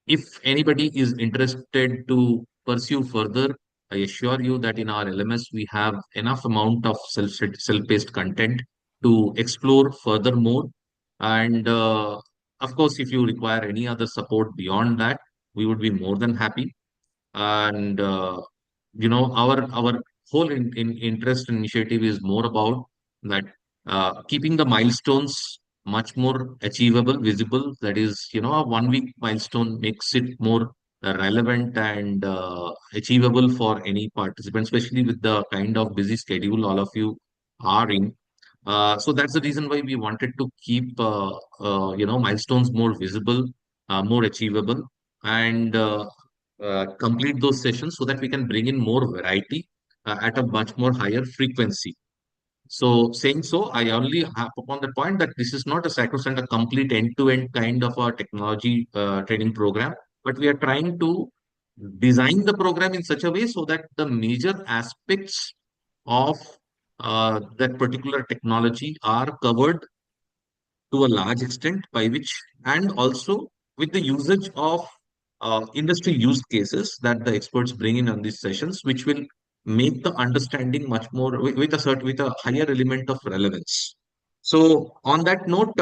if anybody is interested to pursue further, I assure you that in our LMS we have enough amount of self-paced content to explore furthermore. And of course, if you require any other support beyond that, we would be more than happy. And our whole interest initiative is more about that, keeping the milestones much more achievable, visible. That is, a 1 week milestone makes it more relevant and achievable for any participant, especially with the kind of busy schedule all of you are in. So that's the reason why we wanted to keep milestones more visible, more achievable, and complete those sessions so that we can bring in more variety at a much more higher frequency. So saying so, I only harp upon the point that this is not a sacrosanct, a complete end-to-end kind of a technology training program, but we are trying to design the program in such a way so that the major aspects of that particular technology are covered to a large extent, by which, and also with the usage of industry use cases that the experts bring in on these sessions, which will make the understanding much more with a higher element of relevance. So on that note,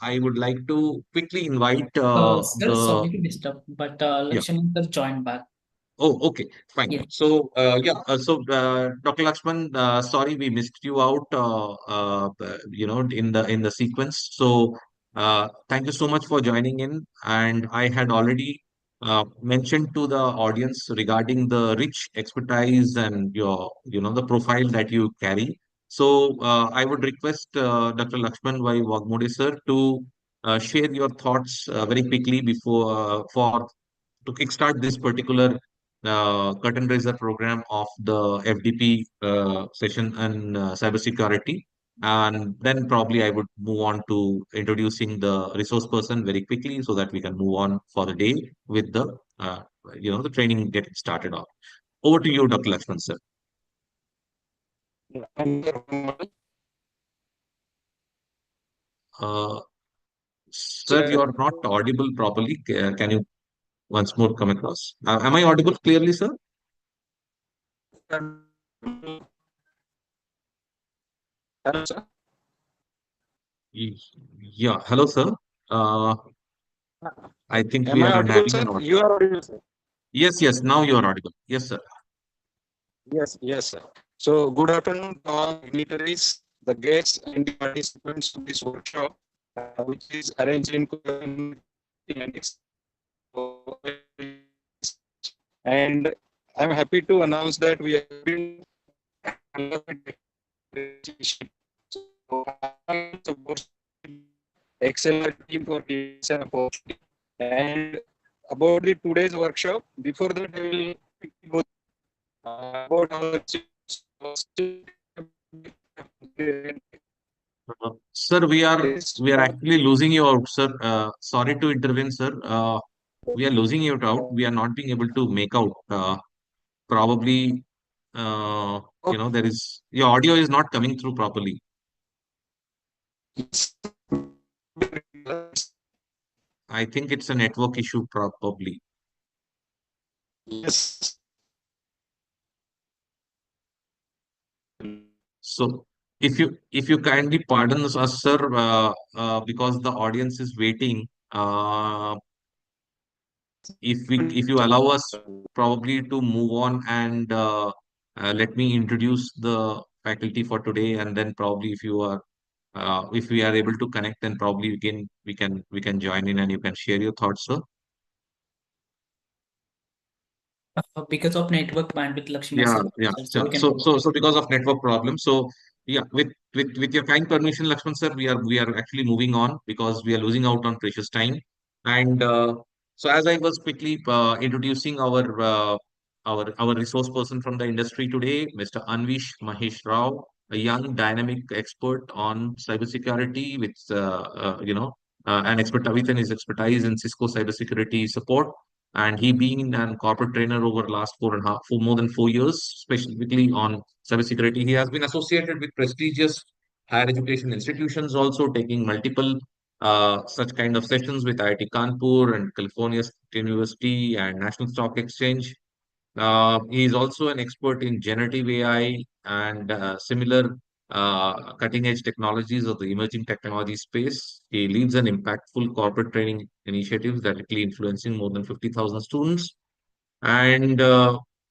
I would like to quickly invite Sir, the sorry to disturb, but yeah. Lakshman sir joined back. Oh, okay, fine. Yeah. So, Dr. Lakshman, sorry we missed you out, in the sequence. So, thank you so much for joining in. And I had already mentioned to the audience regarding the rich expertise and the profile that you carry. So, I would request Dr. Lakshman Vai Wagmode sir to share your thoughts very quickly before for to kickstart this particular curtain raiser program of the FDP session and cybersecurity. And then probably I would move on to introducing the resource person very quickly so that we can move on for the day with the training getting started off. Over to you, Dr. Lakshman, sir. Uh, Sir, you are not audible properly. Can you once more come across? Am I audible clearly, sir? Y- Yeah. Hello, sir. Uh, I think we are having an audio. Yes, yes. Now you are audible. Yes, sir. Sir, we are actually losing you out, sir. Sorry to intervene, sir. We are losing you out. We are not being able to make out. Probably, there is your audio is not coming through properly. I think it's a network issue, probably. So, if you kindly pardon us, sir, because the audience is waiting. If you allow us probably to move on and let me introduce the faculty for today, and then probably if we are able to connect, then probably we can join in and you can share your thoughts, sir. Because of network bandwidth, Lakshman Yeah, sir, yeah, so yeah. we can So because of network problems, so yeah, with your kind permission, Lakshman sir, we are actually moving on because we are losing out on precious time. And so as I was quickly introducing our resource person from the industry today, Mr. Anvish Mahesh Rao, a young dynamic expert on cybersecurity with an expert within his expertise in Cisco cybersecurity support, and he being an corporate trainer over the last for more than 4 years, specifically on cybersecurity. He has been associated with prestigious higher education institutions, also taking multiple such kind of sessions with IIT Kanpur and California State University and National Stock Exchange. He is also an expert in generative AI and similar cutting edge technologies of the emerging technology space. He leads an impactful corporate training initiatives directly influencing more than 50,000 students. And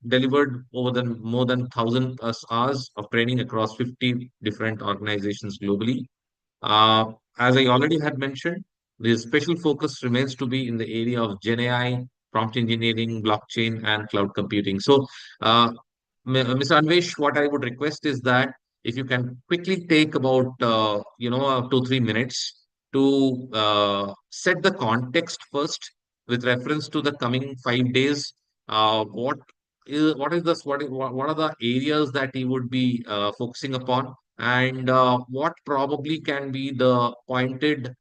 delivered over the more than 1,000 plus hours of training across 50 different organizations globally. As I already had mentioned, the special focus remains to be in the area of Gen AI, prompt engineering, blockchain, and cloud computing. So, uh, Mr. Anvesh, what I would request is that if you can quickly take about 2-3 minutes to set the context first with reference to the coming 5 days. What are the areas that you would be focusing upon, and what probably can be the pointed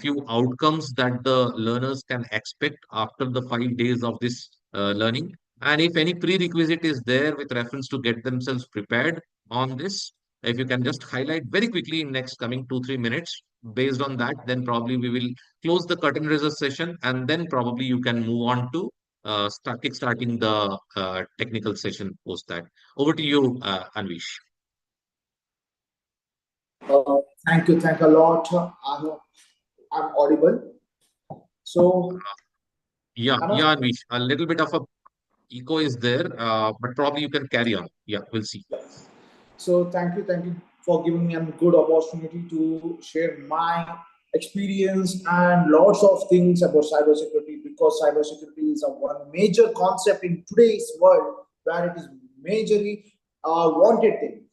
few outcomes that the learners can expect after the 5 days of this learning, and if any prerequisite is there with reference to get themselves prepared on this. If you can just highlight very quickly in next coming 2-3 minutes, based on that, then probably we will close the curtain raiser session, and then probably you can move on to starting the technical session post that. Over to you, Anvish. Thank you a lot. I'm audible. So, Yeah, am I- yeah, Anvish. A little bit of a echo is there, but probably you can carry on. Yeah, we'll see. so thank you for giving me a good opportunity to share my experience and lots of things about cybersecurity, because cybersecurity is a one major concept in today's world where it is majorly wanted thing.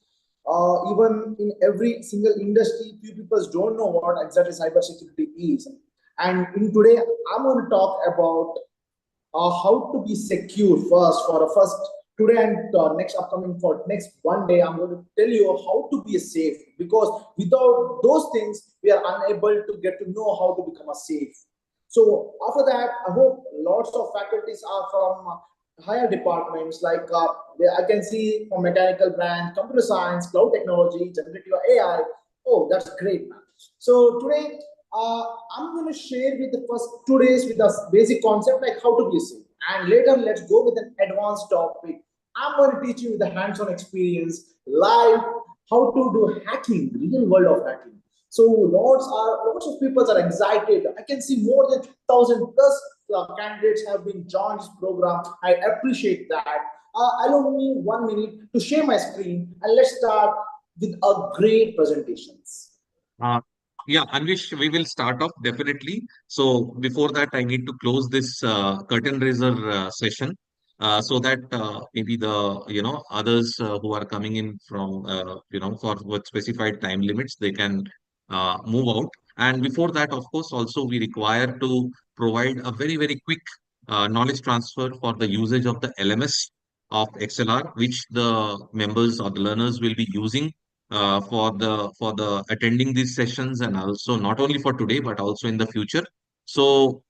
Even in every single industry, few people don't know what exactly cybersecurity is. And in today, I'm going to talk about how to be secure first for a first today and next upcoming for next one day. I'm going to tell you how to be safe, because without those things we are unable to get to know how to become a safe. So after that, I hope lots of faculties are from higher departments like I can see from mechanical branch, computer science, cloud technology, generative AI. Oh, that's great, man. So today I'm going to share with the first 2 days with us basic concept like how to be safe, and later let's go with an advanced topic. I'm going to teach you the hands-on experience, live, how to do hacking, real world of hacking. So lots of people are excited. I can see more than 1,000 plus candidates have been joined this program. I appreciate that. Allow me 1 minute to share my screen, and let's start with a great presentations. Uh, yeah, Anvish, we will start off definitely. So before that, I need to close this curtain raiser session, so that maybe the others who are coming in from for with specified time limits, they can move out. And before that, of course, also we require to provide a very quick knowledge transfer for the usage of the LMS of XLR, which the members or the learners will be using for the attending these sessions, and also not only for today but also in the future. So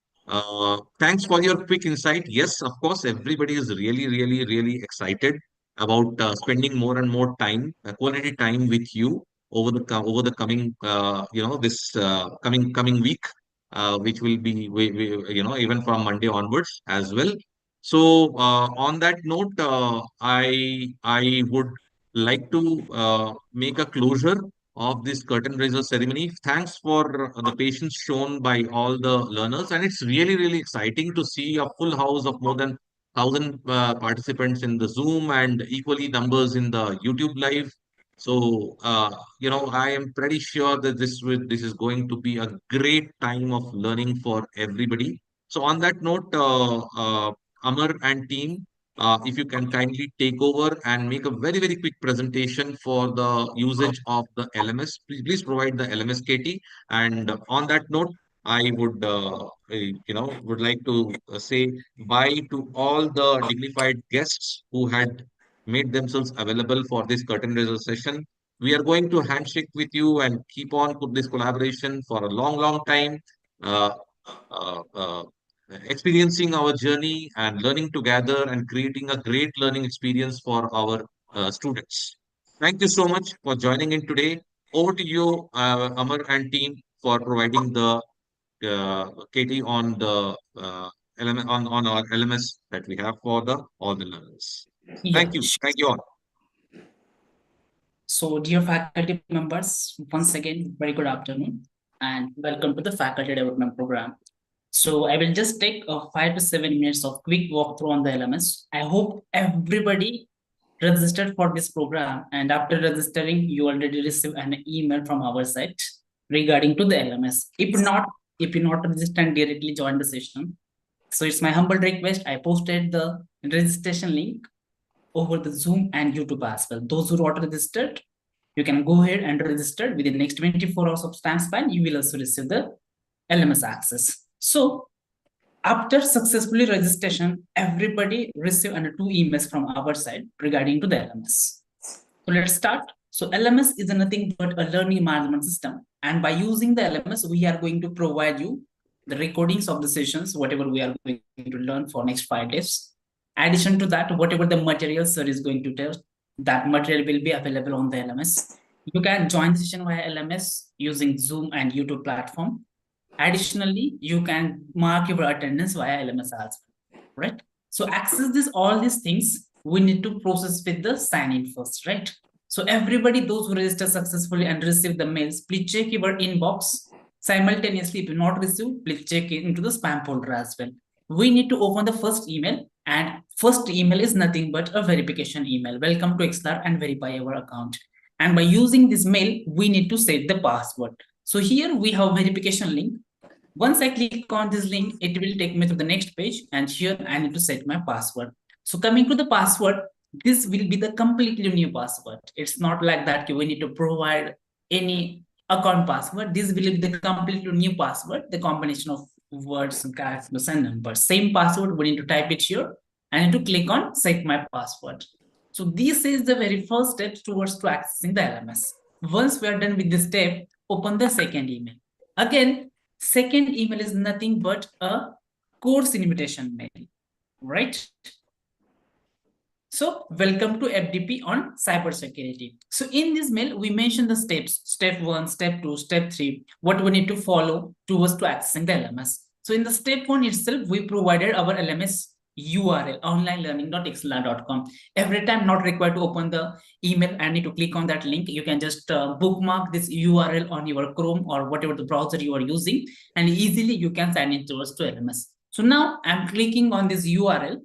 thanks for your quick insight. Yes, of course, everybody is really excited about spending more and more time, quality time with you over the coming this coming week, which will be even from Monday onwards as well. So on that note, I would like to make a closure of this curtain raiser ceremony. Thanks for the patience shown by all the learners, and it's really exciting to see a full house of more than 1,000 participants in the Zoom and equally numbers in the YouTube live. So I am pretty sure that this is going to be a great time of learning for everybody. So on that note, Amar and team, if you can kindly take over and make a very quick presentation for the usage of the LMS. Please provide the LMS, Katie. And on that note, I would like to say bye to all the dignified guests who had made themselves available for this curtain raiser session. We are going to handshake with you and keep on with this collaboration for a long time. Uh, uh, uh, Experiencing our journey and learning together and creating a great learning experience for our students. Thank you so much for joining in today. Over to you, Amar and team, for providing the Katie on the on our LMS that we have for the all the learners. Yeah. Thank you all. So, dear faculty members, once again, very good afternoon and welcome to the Faculty Development Program. So I will just take 5 to 7 minutes of quick walkthrough on the LMS. I hope everybody registered for this program, and after registering, you already receive an email from our site regarding to the LMS. If you're not registered, directly join the session. So it's my humble request. I posted the registration link over the Zoom and YouTube as well. Those who are not registered, you can go ahead and register within the next 24 hours of time span. You will also receive the LMS access. So after successfully registration, everybody receive two emails from our side regarding to the LMS. So let's start. So LMS is nothing but a learning management system. And by using the LMS, we are going to provide you the recordings of the sessions, whatever we are going to learn for next 5 days. Addition to that, whatever the material sir is going to tell, that material will be available on the LMS. You can join the session via LMS using Zoom and YouTube platform. Additionally, you can mark your attendance via LMS as well, right? So access all these things, we need to process with the sign in first, right? So everybody, those who register successfully and receive the mails, please check your inbox. Simultaneously, if you not receive, please check it into the spam folder as well. We need to open the first email, and first email is nothing but a verification email. Welcome to ExcelR and verify our account. And by using this mail, we need to set the password. So here we have verification link. Once I click on this link, it will take me to the next page, and here I need to set my password. So coming to the password, this will be the completely new password. It's not like that we need to provide any account password. This will be the completely new password, the combination of words, characters, and numbers. Same password, we need to type it here. I need to click on set my password. So this is the very first step towards to accessing the LMS. Once we are done with this step, open the second email. Again, second email is nothing but a course invitation mail, right? So welcome to FDP on cybersecurity. So in this mail, we mentioned the steps, step 1, step 2, step 3, what we need to follow towards to accessing the LMS. So in the step 1 itself, we provided our LMS URL, onlinelearning.excelr.com. Every time not required to open the email, I need to click on that link. You can just bookmark this URL on your Chrome or whatever the browser you are using, and easily you can sign in towards to LMS. So now I'm clicking on this URL.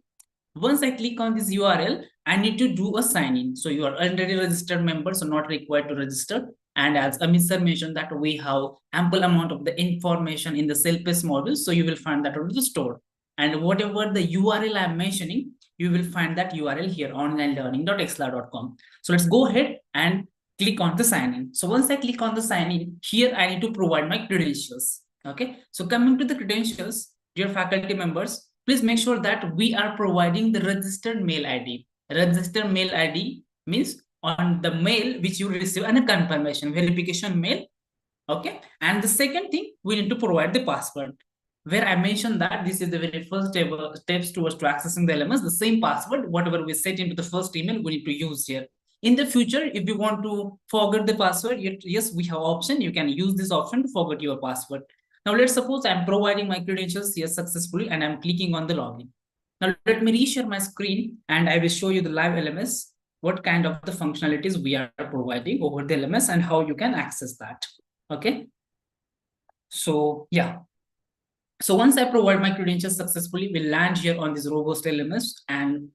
Once I click on this URL, I need to do a sign in. So you are already registered member, so not required to register. And as Amit sir mentioned that we have ample amount of the information in the self-paced module, so you will find that on the store. And whatever the URL I'm mentioning, you will find that URL here, onlinelearning.excelr.com. So let's go ahead and click on the sign in. So once I click on the sign in, here I need to provide my credentials. Okay. So coming to the credentials, dear faculty members, please make sure that we are providing the registered mail ID. Registered mail ID means on the mail which you receive and a confirmation verification mail. Okay. And the second thing, we need to provide the password, where I mentioned that this is the very first steps towards to accessing the LMS. The same password, whatever we set into the first email, we need to use here. In the future, if you want to forget the password, yes, we have option. You can use this option to forget your password. Now, let's suppose I'm providing my credentials here successfully and I'm clicking on the login. Now, let me reshare my screen and I will show you the live LMS, what kind of the functionalities we are providing over the LMS and how you can access that. Okay. So, yeah. So once I provide my credentials successfully, we'll land here on this robust LMS, and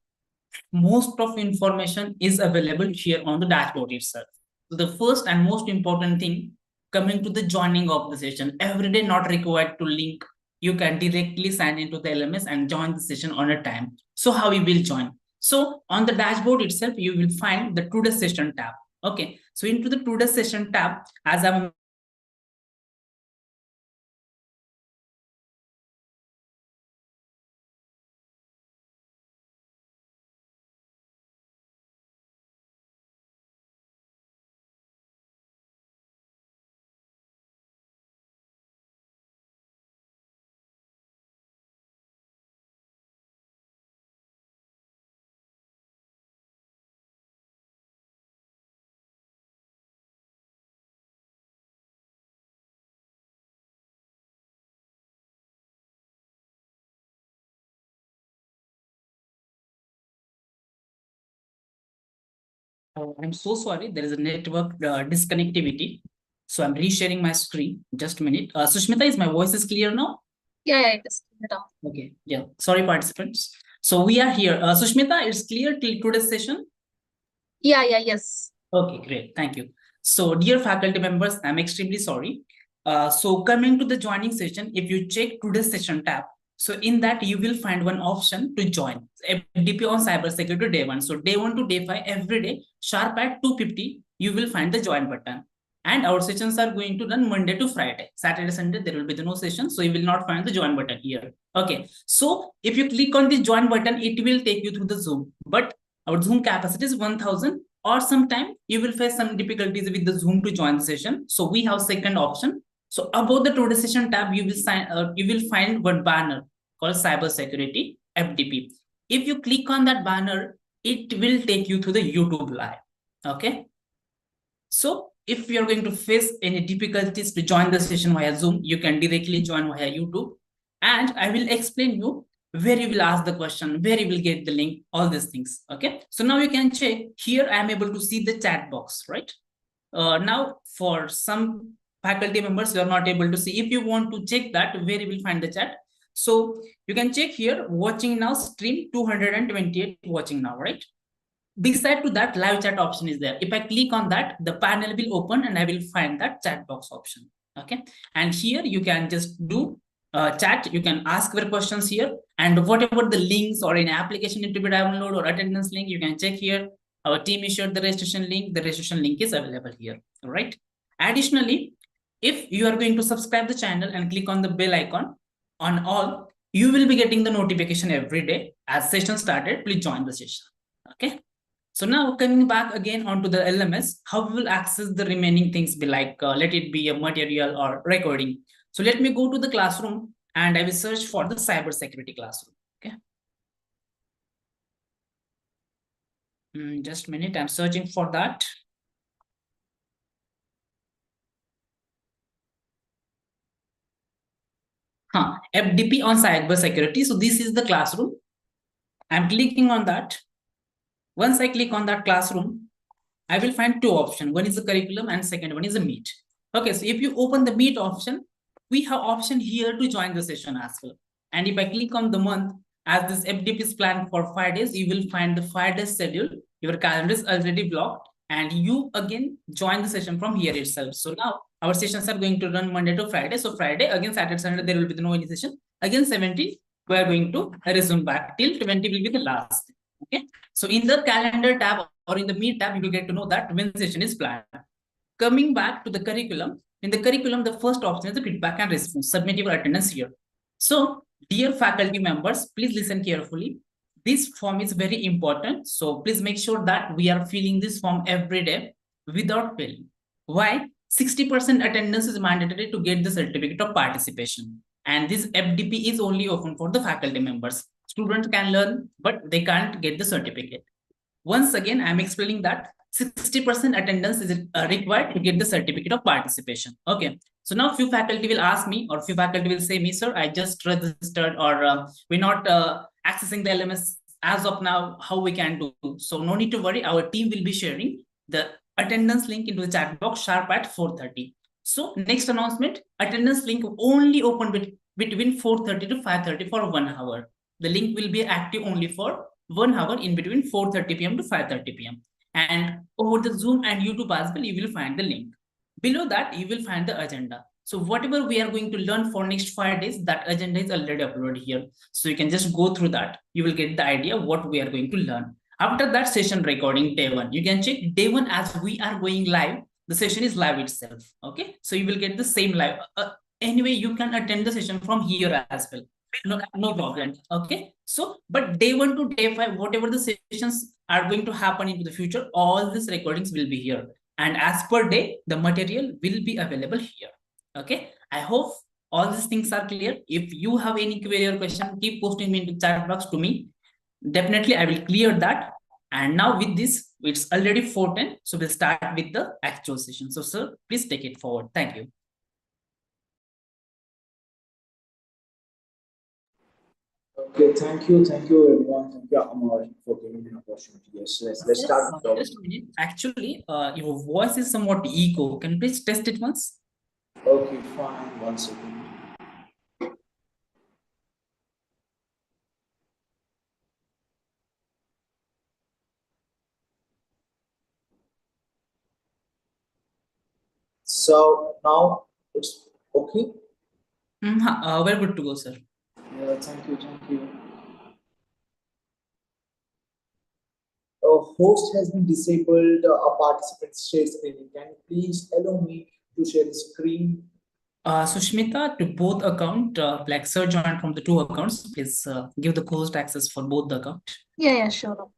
most of information is available here on the dashboard itself. So the first and most important thing, coming to the joining of the session, every day not required to link. You can directly sign into the LMS and join the session on a time. So how we will join? So on the dashboard itself, you will find the today's session tab. Okay. So into the today's session tab, as I'm I'm so sorry, there is a network disconnectivity. So I'm resharing my screen. Just a minute. Sushmita, is my voice is clear now? Yeah, it is. Okay, yeah. Sorry, participants. So we are here. Sushmita, it's clear till today's session? Yeah, yes. Okay, great. Thank you. So, dear faculty members, I'm extremely sorry. So coming to the joining session, if you check today's session tab, so in that you will find one option to join FDP on cybersecurity day 1. So day 1 to day 5, every day, sharp at 2:50, you will find the join button. And our sessions are going to run Monday to Friday. Saturday, Sunday, there will be no session. So you will not find the join button here. Okay. So if you click on the join button, it will take you through the Zoom. But our Zoom capacity is 1000, or sometime you will face some difficulties with the Zoom to join the session. So we have second option. So above the today session tab, you will find one banner called cybersecurity FDP. If you click on that banner, it will take you to the YouTube live. Okay. So if you're going to face any difficulties to join the session via Zoom, you can directly join via YouTube. And I will explain you where you will ask the question, where you will get the link, all these things. Okay. So now you can check here. I am able to see the chat box, right? Now for some faculty members, you are not able to see. If you want to check that, where you will find the chat. So you can check here, watching now stream 228 watching now, right? Beside to that, live chat option is there. If I click on that, the panel will open and I will find that chat box option. Okay. And here you can just do chat. You can ask your questions here, and whatever the links or any application need to be downloaded or attendance link, you can check here. Our team issued the registration link. The registration link is available here. All right. Additionally, if you are going to subscribe the channel and click on the bell icon on all, you will be getting the notification every day as session started. Please join the session. Okay. So now coming back again onto the LMS, how we will access the remaining things be like, let it be a material or recording. So let me go to the classroom and I will search for the cybersecurity classroom. Okay. Just a minute, I'm searching for that. FDP on cybersecurity. So this is the classroom. I'm clicking on that. Once I click on that classroom, I will find two options. One is the curriculum and second one is the Meet. Okay, so if you open the Meet option, we have option here to join the session as well. And if I click on the month, as this FDP is planned for 5 days, you will find the 5 days schedule. Your calendar is already blocked and you again join the session from here itself. So now our sessions are going to run Monday to Friday. So Friday, again Saturday, Sunday, there will be no any session. Again 17, we are going to resume back till 20 will be the last. Okay. So in the calendar tab or in the Meet tab, you will get to know that when session is planned. Coming back to the curriculum, in the curriculum, the first option is the feedback and response. Submit your attendance here. So, dear faculty members, please listen carefully. This form is very important. So, please make sure that we are filling this form every day without failing. Why? 60% attendance is mandatory to get the certificate of participation. And this FDP is only open for the faculty members. Students can learn, but they can't get the certificate. Once again, I'm explaining that 60% attendance is required to get the certificate of participation. Okay. So now few faculty will ask me, or few faculty will say me, sir, I just registered, or we're not accessing the LMS as of now, how we can do. So no need to worry. Our team will be sharing the attendance link into the chat box sharp at 4:30. So next announcement, attendance link only open between 4:30 to 5:30 for 1 hour. The link will be active only for 1 hour in between 4:30 p.m. to 5:30 p.m. And over the Zoom and YouTube as well, you will find the link. Below that, you will find the agenda. So whatever we are going to learn for next 5 days, that agenda is already uploaded here. So you can just go through that. You will get the idea what we are going to learn. After that session recording, day 1, you can check day 1 as we are going live. The session is live itself. Okay. So you will get the same live. Anyway, you can attend the session from here as well. No problem. Okay. So, but day 1 to day 5, whatever the sessions are going to happen into the future, all these recordings will be here. And as per day, the material will be available here. Okay. I hope all these things are clear. If you have any query or question, keep posting me into chat box to me. Definitely, I will clear that. And now with this, it's already 4:10. So we'll start with the actual session. So sir, please take it forward. Thank you. Okay, thank you everyone. Thank you, Amar, for giving me an opportunity. Yes, let's start. Just a minute. Actually, your voice is somewhat echo. Can you please test it once? Okay, fine. 1 second. So now it's okay. We're good to go, sir. Yeah, thank you, thank you. A host has been disabled. A participant share screen. Can you please allow me to share the screen? Sushmita, to both account, like sir joined from the two accounts, please give the host access for both the account. Yeah, sure.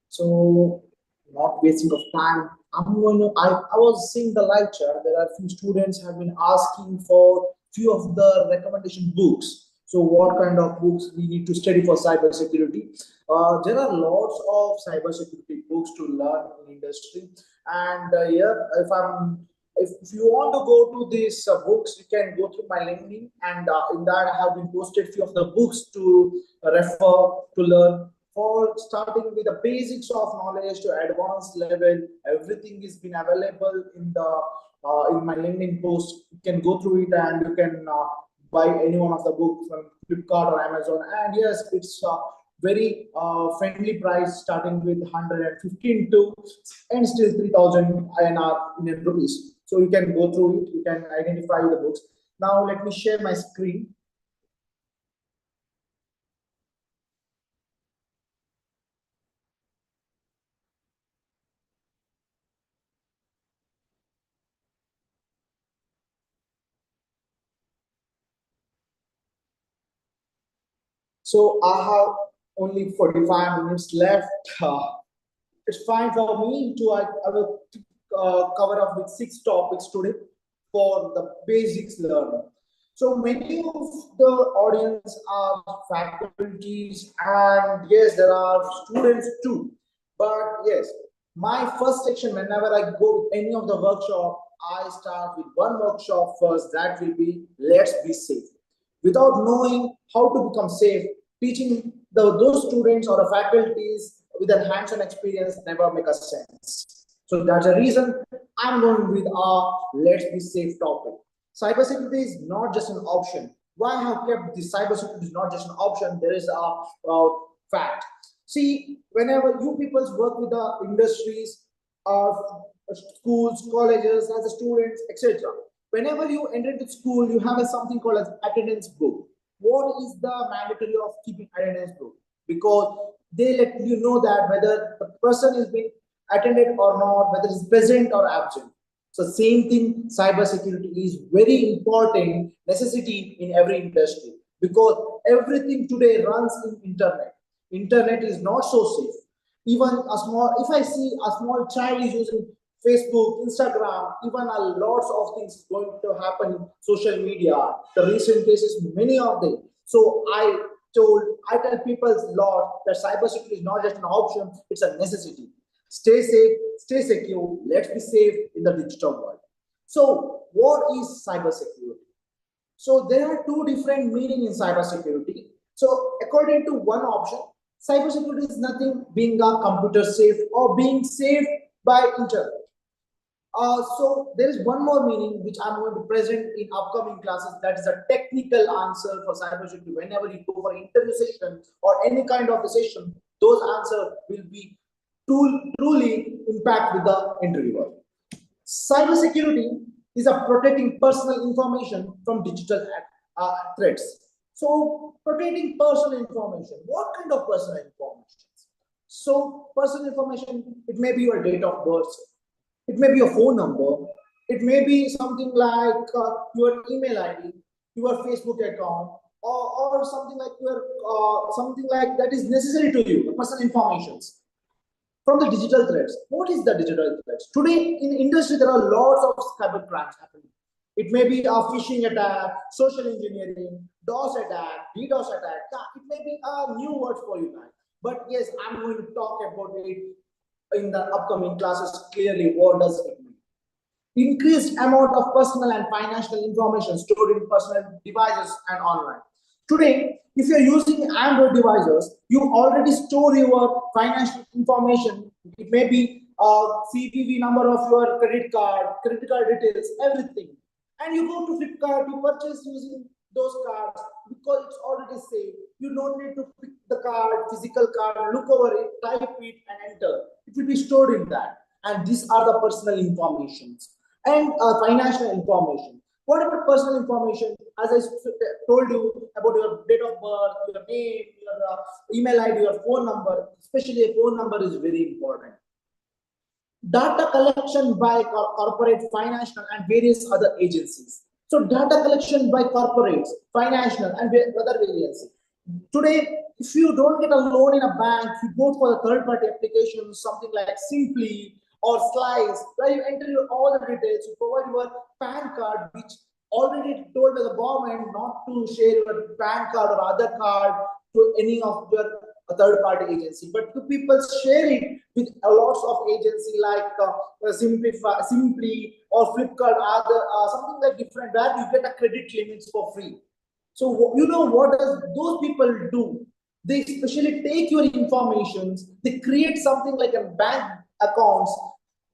So, not wasting of time, I was seeing the live chat. There are few students have been asking for few of the recommendation books. So, what kind of books we need to study for cybersecurity? There are lots of cybersecurity books to learn in industry, and here, if you want to go to these books, you can go through my LinkedIn, and in that I have been posted few of the books to refer to learn. For starting with the basics of knowledge to advanced level, everything is been available in the in my LinkedIn post. You can go through it and you can buy any one of the books from Flipkart or Amazon. And yes, it's very friendly price, starting with 115 to and still 3000 INR Indian rupees. So you can go through it. You can identify the books. Now let me share my screen. So I have only 45 minutes left. It's fine for me to I will cover up with 6 topics today for the basics learning. So many of the audience are faculties, and yes, there are students too. But yes, my first section, whenever I go to any of the workshop, I start with one workshop first. That will be let's be safe. Without knowing how to become safe, teaching those students or the faculties with a hands-on experience never make a sense. So that's the reason I'm going with our let's be safe topic. Cybersecurity is not just an option. Why I have kept the cybersecurity is not just an option? There is a fact. See, whenever you people work with the industries, uh, schools, colleges, as a students, etc. Whenever you enter into school, you have something called as attendance book. What is the mandatory of keeping attendance book? Because they let you know that whether the person is being attended or not, whether it's present or absent. So same thing, cybersecurity is very important necessity in every industry, because everything today runs in internet. Internet is not so safe. Even a small, if I see a small child is using Facebook, Instagram, even a lots of things going to happen in social media. The recent cases, many of them. So I tell people a lot that cybersecurity is not just an option, it's a necessity. Stay safe, stay secure, let's be safe in the digital world. So what is cybersecurity? So there are two different meanings in cybersecurity. So according to one option, cybersecurity is nothing being a computer safe or being safe by internet. So there is one more meaning which I'm going to present in upcoming classes. That is a technical answer for cybersecurity. Whenever you go for interview session or any kind of a session, those answers will be truly impact with the interviewer. Cybersecurity is a protecting personal information from digital threats. So protecting personal information. What kind of personal information? So personal information, it may be your date of birth, it may be your phone number, it may be something like your email ID, your Facebook account, or something like your something like that is necessary to you, the personal informations. From the digital threats, what is the digital threats? Today in industry, there are lots of cyber crimes happening. It may be a phishing attack, social engineering, DOS attack, DDoS attack. It may be a new word for you guys. But yes, I'm going to talk about it in the upcoming classes clearly. What does it mean? Increased amount of personal and financial information stored in personal devices and online. Today, if you're using Android devices, you already store your financial information. It may be CVV number of your credit card details, everything. And you go to Flipkart, you purchase using those cards because it's already saved. You don't need to pick the card, physical card, look over it, type it, and enter. It will be stored in that. And these are the personal informations and financial information. What about personal information? As I told you about your date of birth, your name, your email ID, your phone number, especially a phone number is very important. Data collection by corporate, financial, and various other agencies. So data collection by corporates, financial, and other agencies. Today, if you don't get a loan in a bank, you go for a third-party application, something like Simply or Slice, where you enter all the details, you provide your PAN card, which already told by the government not to share your PAN card or other card to any of your third-party agency, but the people share it with a lots of agency like Simply or Flipkart, other something like different, where you get a credit limits for free. So you know what does those people do? They especially take your informations, they create something like a bank accounts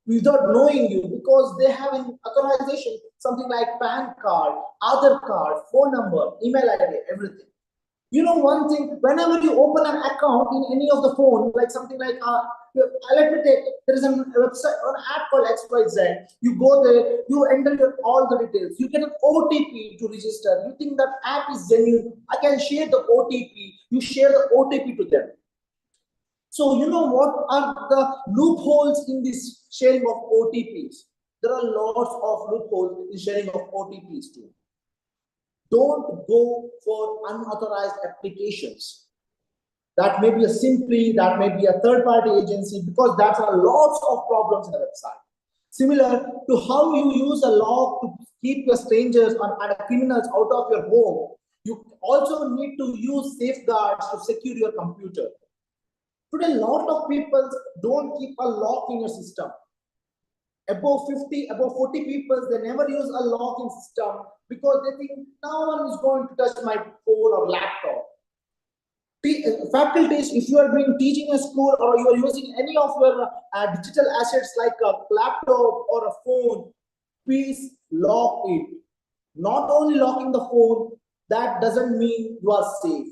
without knowing you, because they have an authorization, something like PAN card, Aadhaar card, phone number, email ID, everything. You know one thing, whenever you open an account in any of the phone, like something like, let me take, there is a website or an app called XYZ. You go there, you enter all the details. You get an OTP to register. You think that app is genuine. I can share the OTP. You share the OTP to them. So you know what are the loopholes in this sharing of OTPs? There are lots of loopholes in sharing of OTPs too. Don't go for unauthorized applications. That may be a Simply, that may be a third-party agency, because that's a lots of problems in the website. Similar to how you use a lock to keep your strangers and criminals out of your home, you also need to use safeguards to secure your computer. Today, a lot of people don't keep a lock in your system. Above 50, above 40 people, they never use a locking system because they think no one is going to touch my phone or laptop. Faculties, if you are doing teaching a school or you are using any of your digital assets like a laptop or a phone, please lock it. Not only locking the phone, that doesn't mean you are safe.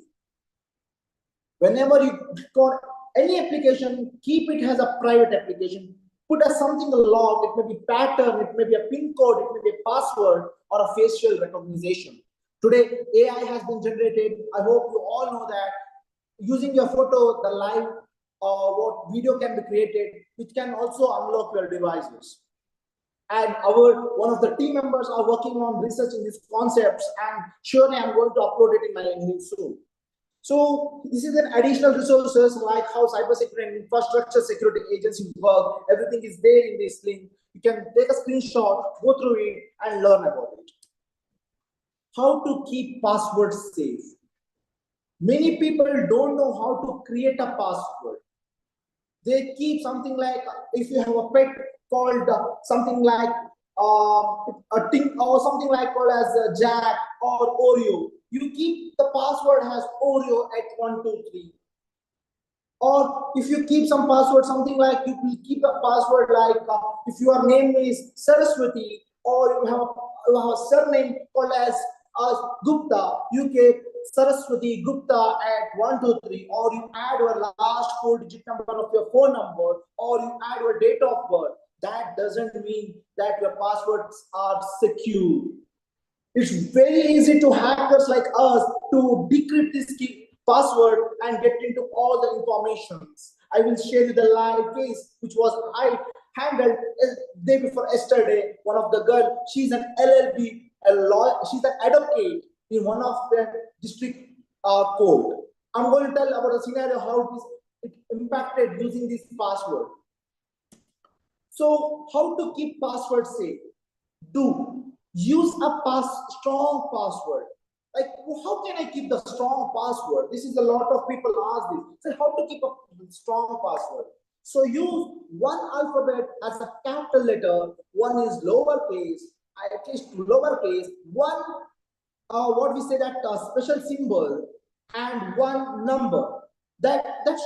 Whenever you click on any application, keep it as a private application. Put as something a log, it may be pattern, it may be a PIN code, it may be a password or a facial recognition. Today, AI has been generated. I hope you all know that. Using your photo, the live what video can be created, which can also unlock your devices. And one of the team members are working on researching these concepts, and surely I'm going to upload it in my LinkedIn soon. So this is an additional resources like how cybersecurity and infrastructure security agencies work. Everything is there in this link. You can take a screenshot, go through it, and learn about it. How to keep passwords safe. Many people don't know how to create a password. They keep something like, if you have a pet called something like a thing or something like called as Jack or Oreo, you keep the password as Oreo at 123. Or if you keep some password, something like you will keep a password like if your name is Saraswati, or you have a surname called as Gupta, you keep Saraswati Gupta at 123, or you add your last 4-digit number of your phone number, or you add your date of birth. That doesn't mean that your passwords are secure. It's very easy to hackers like us to decrypt this key password and get into all the informations. I will share you the live case which was I handled day before yesterday. One of the girl, she's an LLB, a lawyer, she's an advocate in one of the district court. I'm going to tell about a scenario how it impacted using this password. So how to keep password safe? Use a strong password. Like, how can I keep the strong password? This is a lot of people ask this. So how to keep a strong password? So use one alphabet as a capital letter, one is lowercase, at least lowercase, one what we say that special symbol, and one number. That's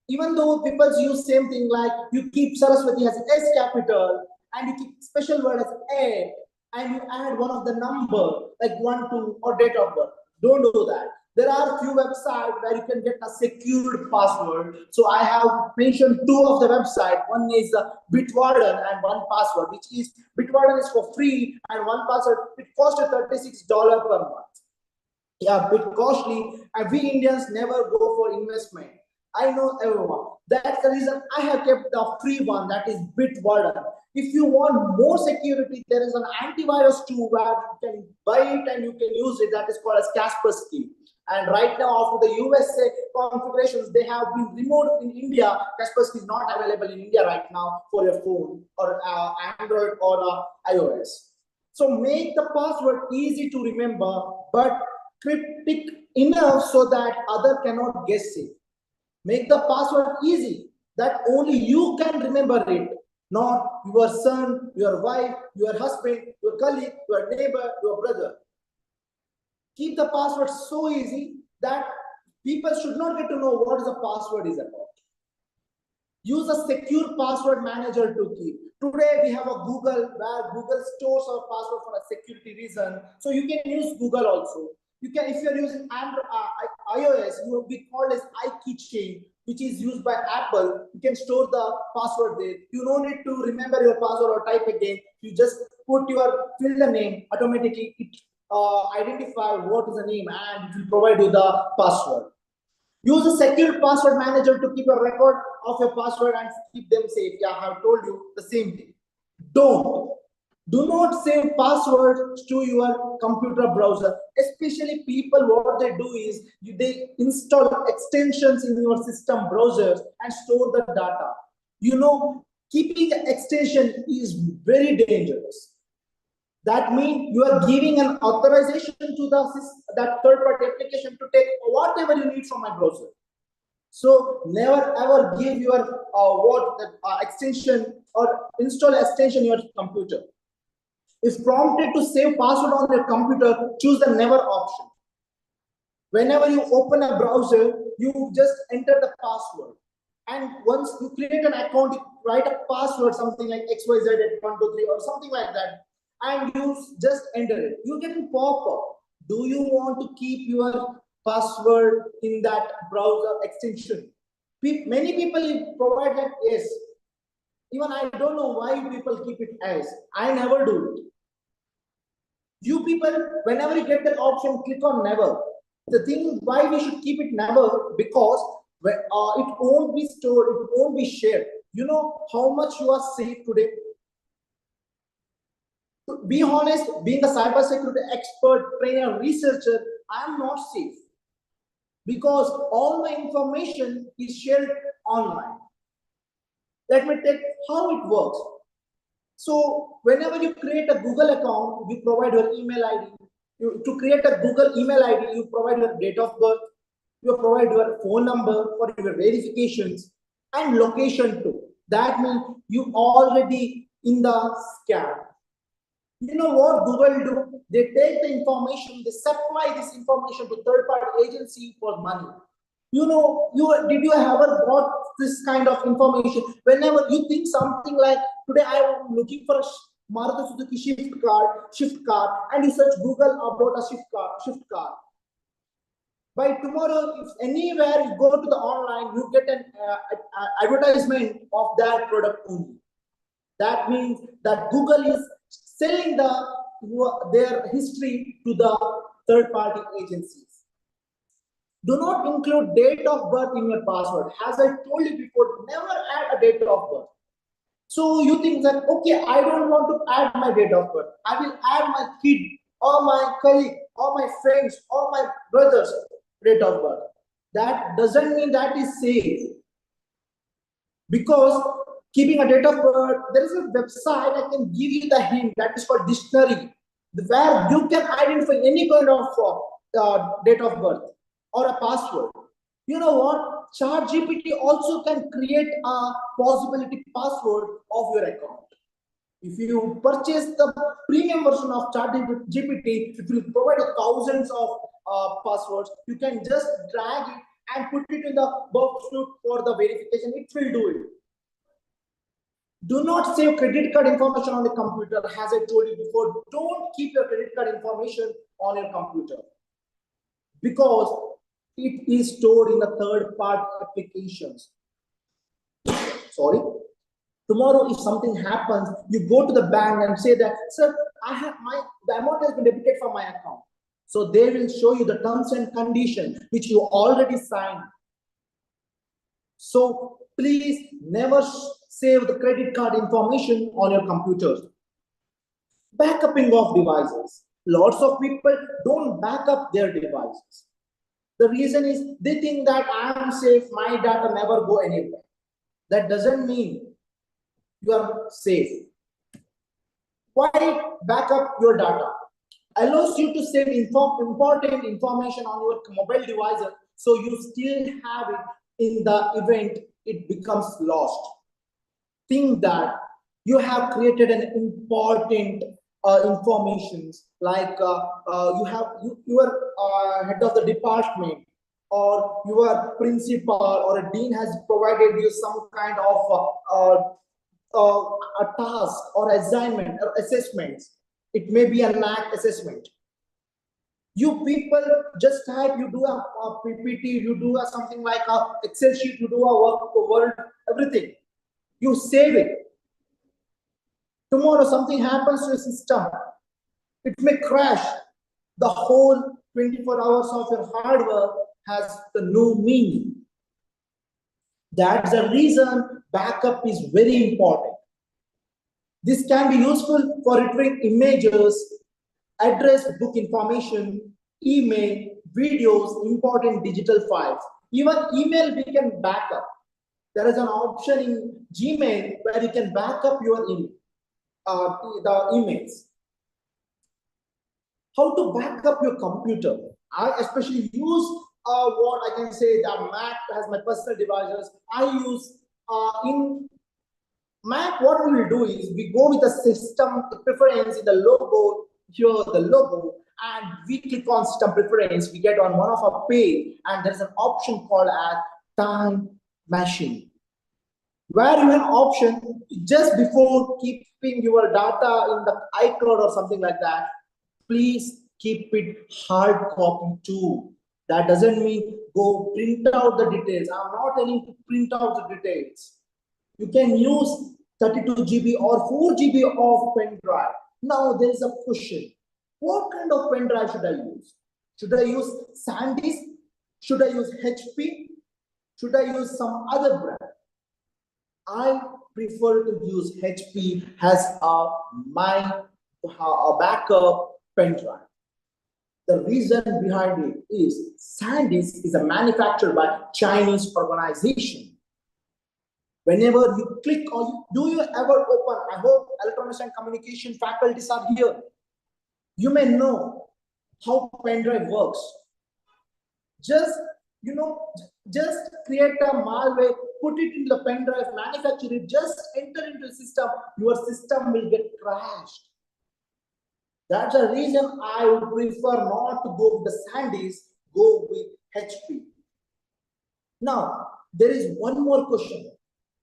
even though people use same thing, like you keep Saraswati as S capital and you keep special word as A, and you add one of the number like 1, 2 or date of birth. Don't do that. There are few websites where you can get a secured password. So I have mentioned two of the website. One is Bitwarden and one password, which is Bitwarden is for free, and one password it costs $36 per month. Yeah, bit costly, and we Indians never go for investment. I know everyone. That's the reason I have kept the free one, that is Bitwarden. If you want more security, there is an antivirus tool where you can buy it and you can use it. That is called as Kaspersky. And right now, after the USA configurations, they have been removed in India. Kaspersky is not available in India right now for your phone or Android or iOS. So make the password easy to remember, but cryptic enough so that other cannot guess it. Make the password easy that only you can remember it, not your son, your wife, your husband, your colleague, your neighbor, your brother. Keep the password so easy that people should not get to know what the password is about. Use a secure password manager to keep. Today we have a Google where Google stores our password for a security reason. So you can use Google also. You can, if you're using Android, iOS, you will be called as iKeychain, which is used by Apple. You can store the password there. You don't need to remember your password or type again. You just fill the name, automatically it identify what is the name and it will provide you the password. Use a secure password manager to keep a record of your password and keep them safe. Yeah, I have told you the same thing. Do not save passwords to your computer browser. Especially people, what they do is they install extensions in your system browsers and store the data. You know, keeping the extension is very dangerous. That means you are giving an authorization to that third-party application to take whatever you need from my browser. So never ever give your extension or install extension in your computer. If prompted to save password on your computer, choose the never option. Whenever you open a browser, you just enter the password. And once you create an account, you write a password, something like XYZ123 or something like that, and you just enter it. You get a pop-up. Do you want to keep your password in that browser extension? Many people provide that yes. Even I don't know why people keep it as. I never do it. You people, whenever you get that option, click on never. The thing why we should keep it never, because it won't be stored, it won't be shared. You know how much you are safe today? To be honest, being a cybersecurity expert, trainer, researcher, I am not safe because all my information is shared online. Let me take how it works. So whenever you create a Google account, you provide your email ID. To create a Google email ID, you provide your date of birth, you provide your phone number for your verifications and location too. That means you already in the scam. You know what Google do? They take the information, they supply this information to third-party agency for money. You know, did you ever got this kind of information? Whenever you think something like, today I am looking for a Maruti Suzuki shift car, and you search Google about a shift car. By tomorrow, if anywhere you go to the online, you get an advertisement of that product only. That means that Google is selling their history to the third-party agencies. Do not include date of birth in your password. As I told you before, never add a date of birth. So you think that, okay, I don't want to add my date of birth. I will add my kid or my colleague or my friends or my brother's date of birth. That doesn't mean that is safe. Because keeping a date of birth, there is a website I can give you the hint that is called dictionary, where you can identify any kind of date of birth or a password. You know what? ChatGPT also can create a possibility password of your account. If you purchase the premium version of ChatGPT, it will provide thousands of passwords. You can just drag it and put it in the box for the verification. It will do it. Do not save credit card information on the computer. As I told you before, don't keep your credit card information on your computer. Because it is stored in the third-party applications. Sorry. Tomorrow, if something happens, you go to the bank and say that, sir, the amount has been debited from my account. So they will show you the terms and conditions which you already signed. So please never save the credit card information on your computers. Backupping of devices. Lots of people don't back up their devices. The reason is they think that I am safe, my data never go anywhere. That doesn't mean you are safe. Why back up your data? Allows you to save important information on your mobile devices, so you still have it in the event it becomes lost. Think that you have created an important information, like you are head of the department, or your principal or a dean has provided you some kind of a task or assignment or assessments. It may be a NAC assessment. You people just type, you do a PPT, you do something like a Excel sheet, you do a Word, everything. You save it. Tomorrow something happens to your system. It may crash. The whole 24 hours of your hard work has the no meaning. That's the reason backup is very important. This can be useful for retrieving images, address book information, email, videos, important digital files. Even email we can back up. There is an option in Gmail where you can back up your email, the emails. How to back up your computer? I especially use what I can say that Mac has my personal devices. I use in Mac, what we will do is we go with the system preference in the logo, here the logo, and we click on system preference. We get on one of our page, and there is an option called as time machine, where you have an option just before keeping your data in the iCloud or something like that. Please keep it hard copy too. That doesn't mean go print out the details. I'm not telling to print out the details. You can use 32 GB or 4 GB of pen drive. Now there is a question. What kind of pen drive should I use? Should I use SanDisk? Should I use HP? Should I use some other brand? I prefer to use HP as my backup pen drive. The reason behind it is SanDisk is manufactured by Chinese organization. Whenever you click on, do you ever open? I hope electronics and communication faculties are here. You may know how pen drive works. Just create a malware, put it in the pen drive, manufacture it, just enter into the system. Your system will get crashed. That's the reason I would prefer not to go with the SanDisk, go with HP. Now, there is one more question.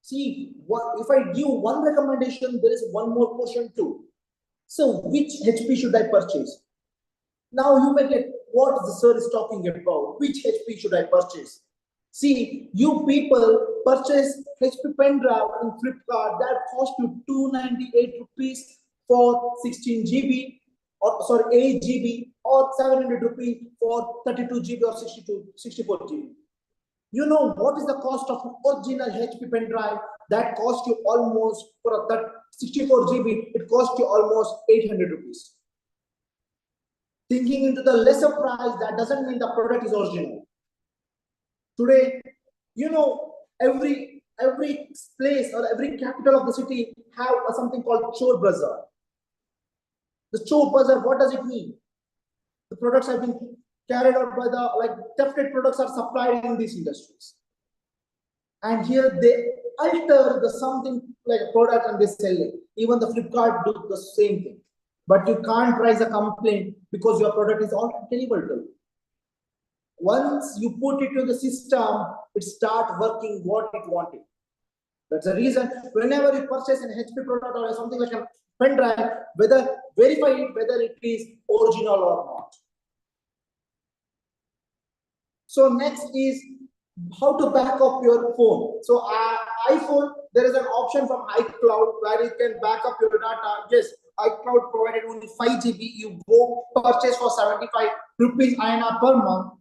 See, if I give one recommendation, there is one more question too. So, which HP should I purchase? Now, you may get what the sir is talking about. Which HP should I purchase? See, you people purchase HP pen drive in Flipkart that cost you 298 rupees for 16 GB, or sorry, 8 GB, or 700 rupees for 32 GB or 64 GB. You know what is the cost of an original HP pen drive? That cost you almost, for that 64 GB, it cost you almost 800 rupees. Thinking into the lesser price, that doesn't mean the product is original. Today, every place or every capital of the city have something called chore bazaar. The chore bazaar, what does it mean? The products have been carried out by thefted products are supplied in these industries. And here they alter the something like a product and they sell it. Even the Flipkart do the same thing. But you can't raise a complaint because your product is already delivered to you. Once you put it to the system, it starts working what it wanted. That's the reason whenever you purchase an HP product or something like a pen drive, verify it whether it is original or not. So next is how to back up your phone. So iPhone, there is an option from iCloud where you can back up your data. Yes, iCloud provided only 5 GB. You go purchase for 75 rupees INR per month,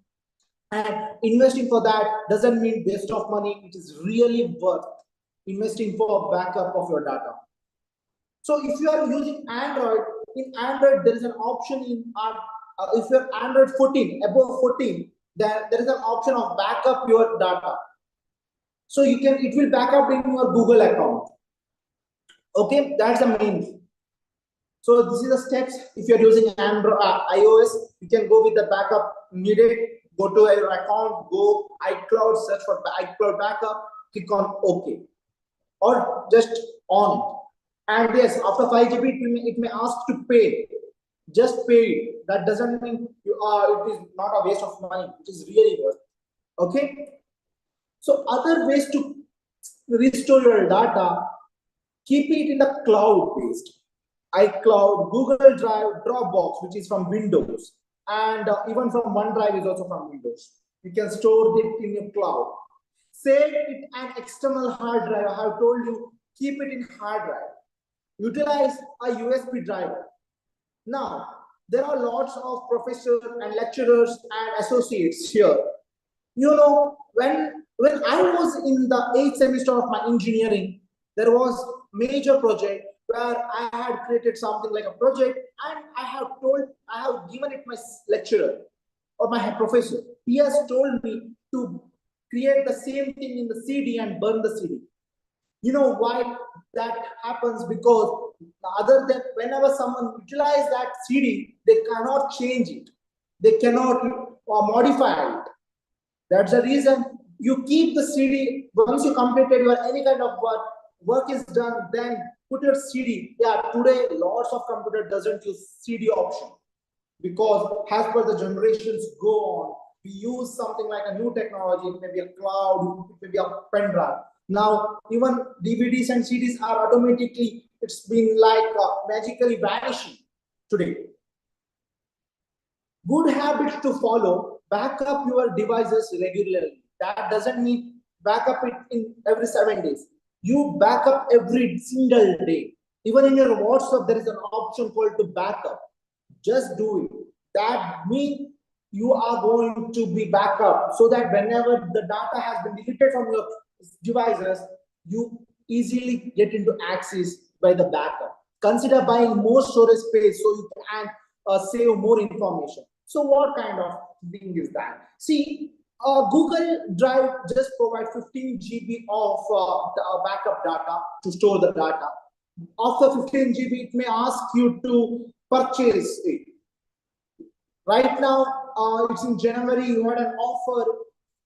and investing for that doesn't mean waste of money. It is really worth investing for backup of your data. So if you are using Android, in Android there is an option in if you're Android 14, above 14, there is an option of backup your data. So it will back up in your Google account. Okay, that's the main thing. So this is the steps. If you're using Android, iOS, you can go with the backup needed. Go to your account, go iCloud, search for iCloud backup, click on OK, or just on it. And yes, after 5 GB, it may ask to pay. Just pay it. That doesn't mean it is not a waste of money. It is really worth. Okay. So other ways to restore your data, keep it in the cloud-based. iCloud, Google Drive, Dropbox, which is from Windows, and even from OneDrive is also from Windows. You can store it in your cloud. Save it an external hard drive. I have told you, keep it in hard drive. Utilize a USB driver. Now, there are lots of professors and lecturers and associates here. You know, when I was in the 8th semester of my engineering, there was major project where I had created something like a project, and I have given it my lecturer or my professor. He has told me to create the same thing in the CD and burn the CD. You know why that happens? Because other than whenever someone utilizes that CD, they cannot change it. They cannot modify it. That's the reason you keep the CD. Once you completed your any kind of work is done, then put your CD. Yeah, today lots of computer doesn't use CD option, because as per the generations go on, we use something like a new technology. It may be a cloud, it may be a pen drive. Now even DVDs and CDs are automatically, it's been like magically vanishing today. Good habits to follow: back up your devices regularly. That doesn't mean back up it in every 7 days. You back up every single day. Even in your WhatsApp, there is an option called to backup. Just do it. That means you are going to be backup, so that whenever the data has been deleted from your devices, you easily get into access by the backup. Consider buying more storage space so you can save more information. So what kind of thing is that? See, Google Drive just provides 15 GB of backup data to store the data. After 15 GB, it may ask you to purchase it. Right now, it's in January, you had an offer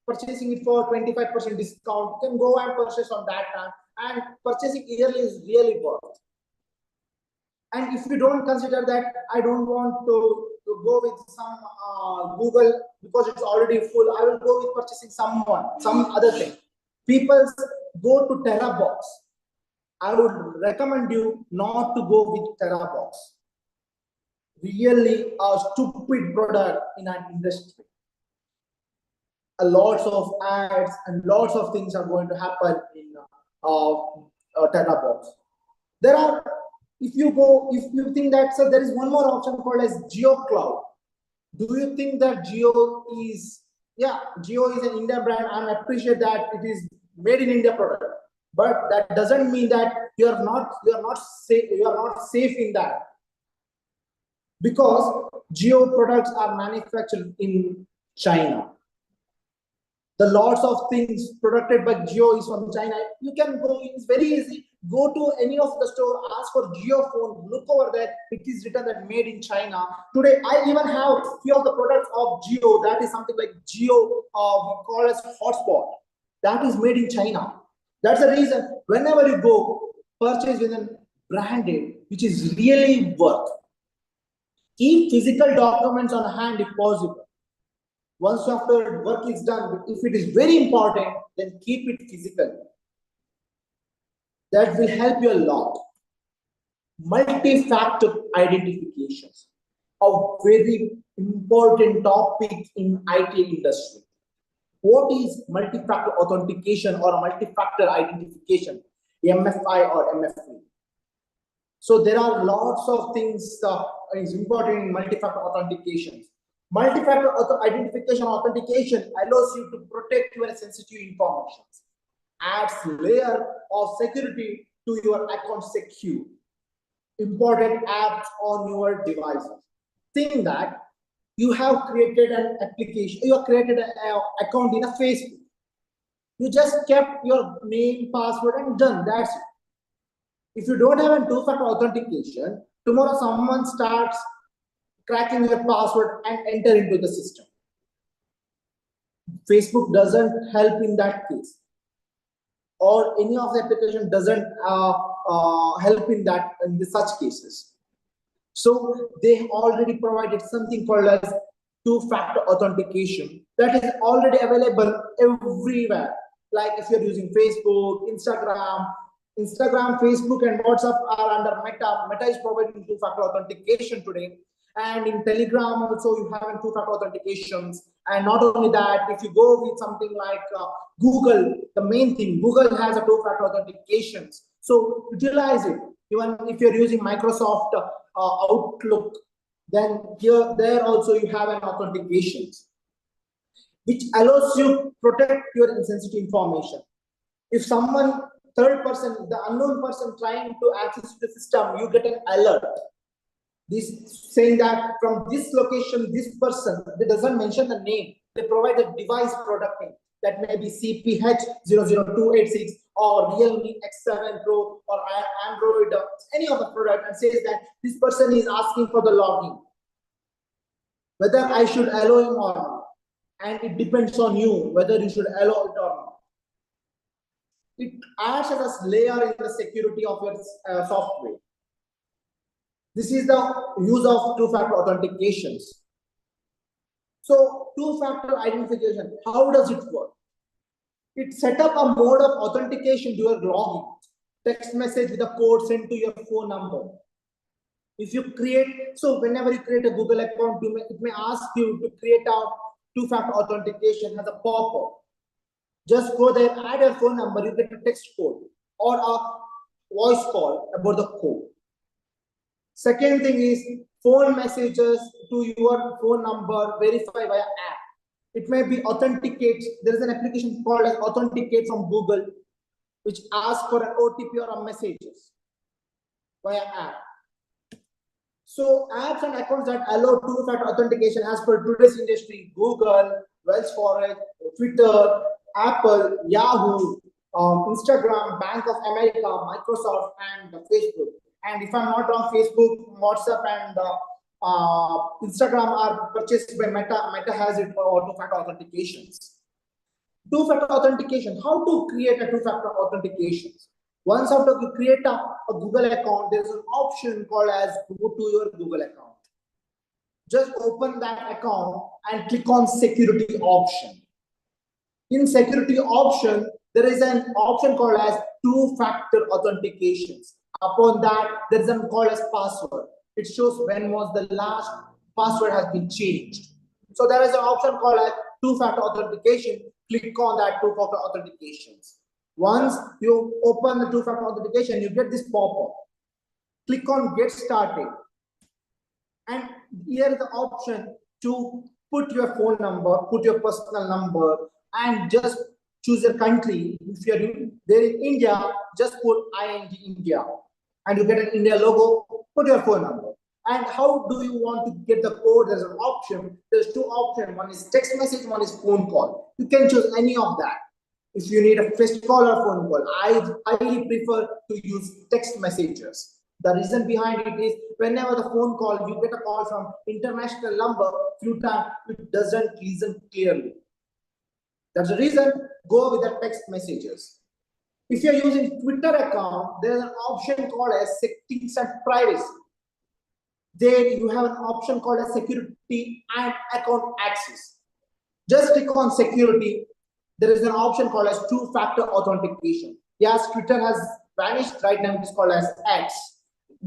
purchasing it for 25% discount. You can go and purchase on that time, and purchasing yearly is really worth. And if you don't consider that, I don't want to go with some Google because it's already full, I will go with purchasing some other thing. People go to TeraBox. I would recommend you not to go with TeraBox. Really a stupid product in an industry. Lots of ads and lots of things are going to happen in TeraBox. There are, if you think that, so there is one more option called as GeoCloud. Do you think that Geo is an Indian brand? I appreciate that it is made in India product, but that doesn't mean that you are not safe in that, because Geo products are manufactured in China. The lots of things produced by Geo is from China. You can go, it's very easy. Go to any of the store, ask for Geo phone, look over there. It is written that made in China. Today, I even have few of the products of Geo. That is something like Geo, we call as hotspot. That is made in China. That's the reason whenever you go, purchase within branded, which is really worth. Keep physical documents on hand if possible. Once after work is done, if it is very important, then keep it physical. That will help you a lot. Multi-factor identifications, a very important topic in IT industry. what is multi-factor authentication or multi-factor identification, MFI or MFA. So there are lots of things is important in multi-factor authentication. Multi-factor identification authentication allows you to protect your sensitive information, adds layer of security to your account secure, important apps on your devices. Think that you have created an application, you have created an account in a Facebook. You just kept your name, password, and done. That's it. If you don't have a two-factor authentication, tomorrow someone starts cracking your password and enter into the system. Facebook doesn't help in that case, or any of the application doesn't help in such cases. So they already provided something called as two-factor authentication that is already available everywhere. Like if you're using Facebook, Instagram, Facebook, and WhatsApp are under Meta. Meta is providing two-factor authentication today. And in Telegram also you have two-factor authentications. And not only that, if you go with something like Google, the main thing, Google has a two-factor authentications. So utilize it. Even if you're using Microsoft Outlook, then there also you have an authentications, which allows you to protect your sensitive information. If someone, third person, the unknown person trying to access the system, you get an alert. This saying that from this location, this person, they doesn't mention the name, they provide a device product name. That may be CPH00286 or Realme X7 Pro or Android, any of the product, and says that this person is asking for the login. Whether I should allow him or not. And it depends on you whether you should allow it or not. It adds as a layer in the security of your software. This is the use of two-factor authentications. So two-factor identification, how does it work? It set up a mode of authentication to your login, text message with a code sent to your phone number. If you create, so whenever you create a Google account, it may ask you to create a two-factor authentication as a pop-up. Just go there, add your phone number, you get a text code or a voice call about the code. Second thing is phone messages to your phone number, verify via app. It may be authenticate. There is an application called as Authenticate from Google, which asks for an OTP or a messages via app. So apps and accounts that allow two-factor authentication as per today's industry: Google, Wells Fargo, Twitter, Apple, Yahoo, Instagram, Bank of America, Microsoft, and Facebook. And if I'm not wrong, Facebook, WhatsApp, and Instagram are purchased by Meta. Meta has it for two-factor authentications. Two-factor authentication. How to create a two-factor authentication? Once after you create a Google account, there is an option called as go to your Google account. Just open that account and click on security option. In security option, there is an option called as two-factor authentications. Upon that, there is an called as password. It shows when was the last password has been changed. So there is an option called as two-factor authentication. Click on that two-factor authentications. Once you open the two-factor authentication, you get this pop-up. Click on get started. And here is the option to put your phone number, put your personal number, and just choose your country. If you're there in India, just put IND India. And you get an India logo, put your phone number. And how do you want to get the code? There's an option. There's two options. One is text message, one is phone call. You can choose any of that. If you need a text call or phone call, I highly prefer to use text messages. The reason behind it is whenever the phone call, you get a call from international number, few times it doesn't listen clearly. That's the reason, go with the text messages. If you're using Twitter account, there's an option called as settings and privacy. There you have an option called as security and account access. Just click on security. There is an option called as two-factor authentication. Yes, Twitter has vanished. Right now it is called as X.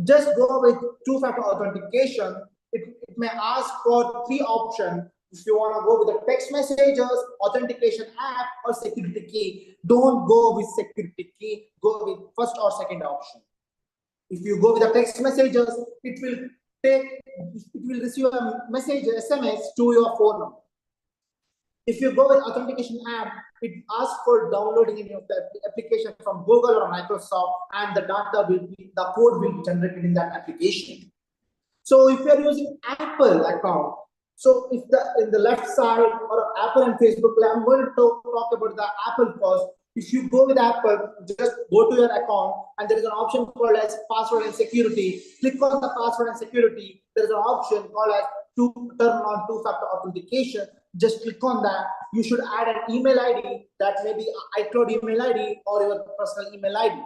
Just go with two-factor authentication. It may ask for three options. If you want to go with the text messages, authentication app, or security key, don't go with security key, go with first or second option. If you go with the text messages, it will receive a message, SMS to your phone number. If you go with authentication app, it asks for downloading any of the application from Google or Microsoft, and the code will be generated in that application. So if you are using Apple account, so if in the left side or Apple and Facebook, I'm going to talk about the Apple first. If you go with Apple, just go to your account and there is an option called as password and security. Click on the password and security. There is an option called as to turn on two-factor authentication. Just click on that. You should add an email ID that may be iCloud email ID or your personal email ID.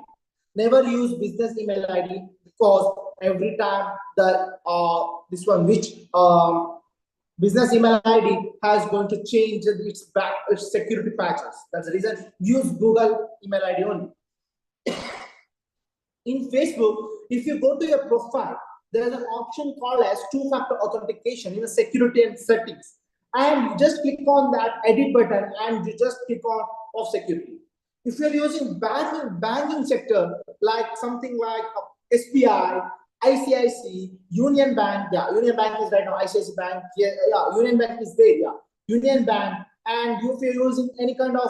Never use business email ID because every time the this one which business email ID has going to change its security patches. That's the reason use Google email ID only. In Facebook, if you go to your profile, there is an option called as two-factor authentication in the security and settings. And you just click on that edit button and you just click on off security. If you're using banking sector, like something like SBI, ICIC, Union Bank, Union Bank is right now, ICIC Bank, Union Bank is there, Union Bank, and if you're using any kind of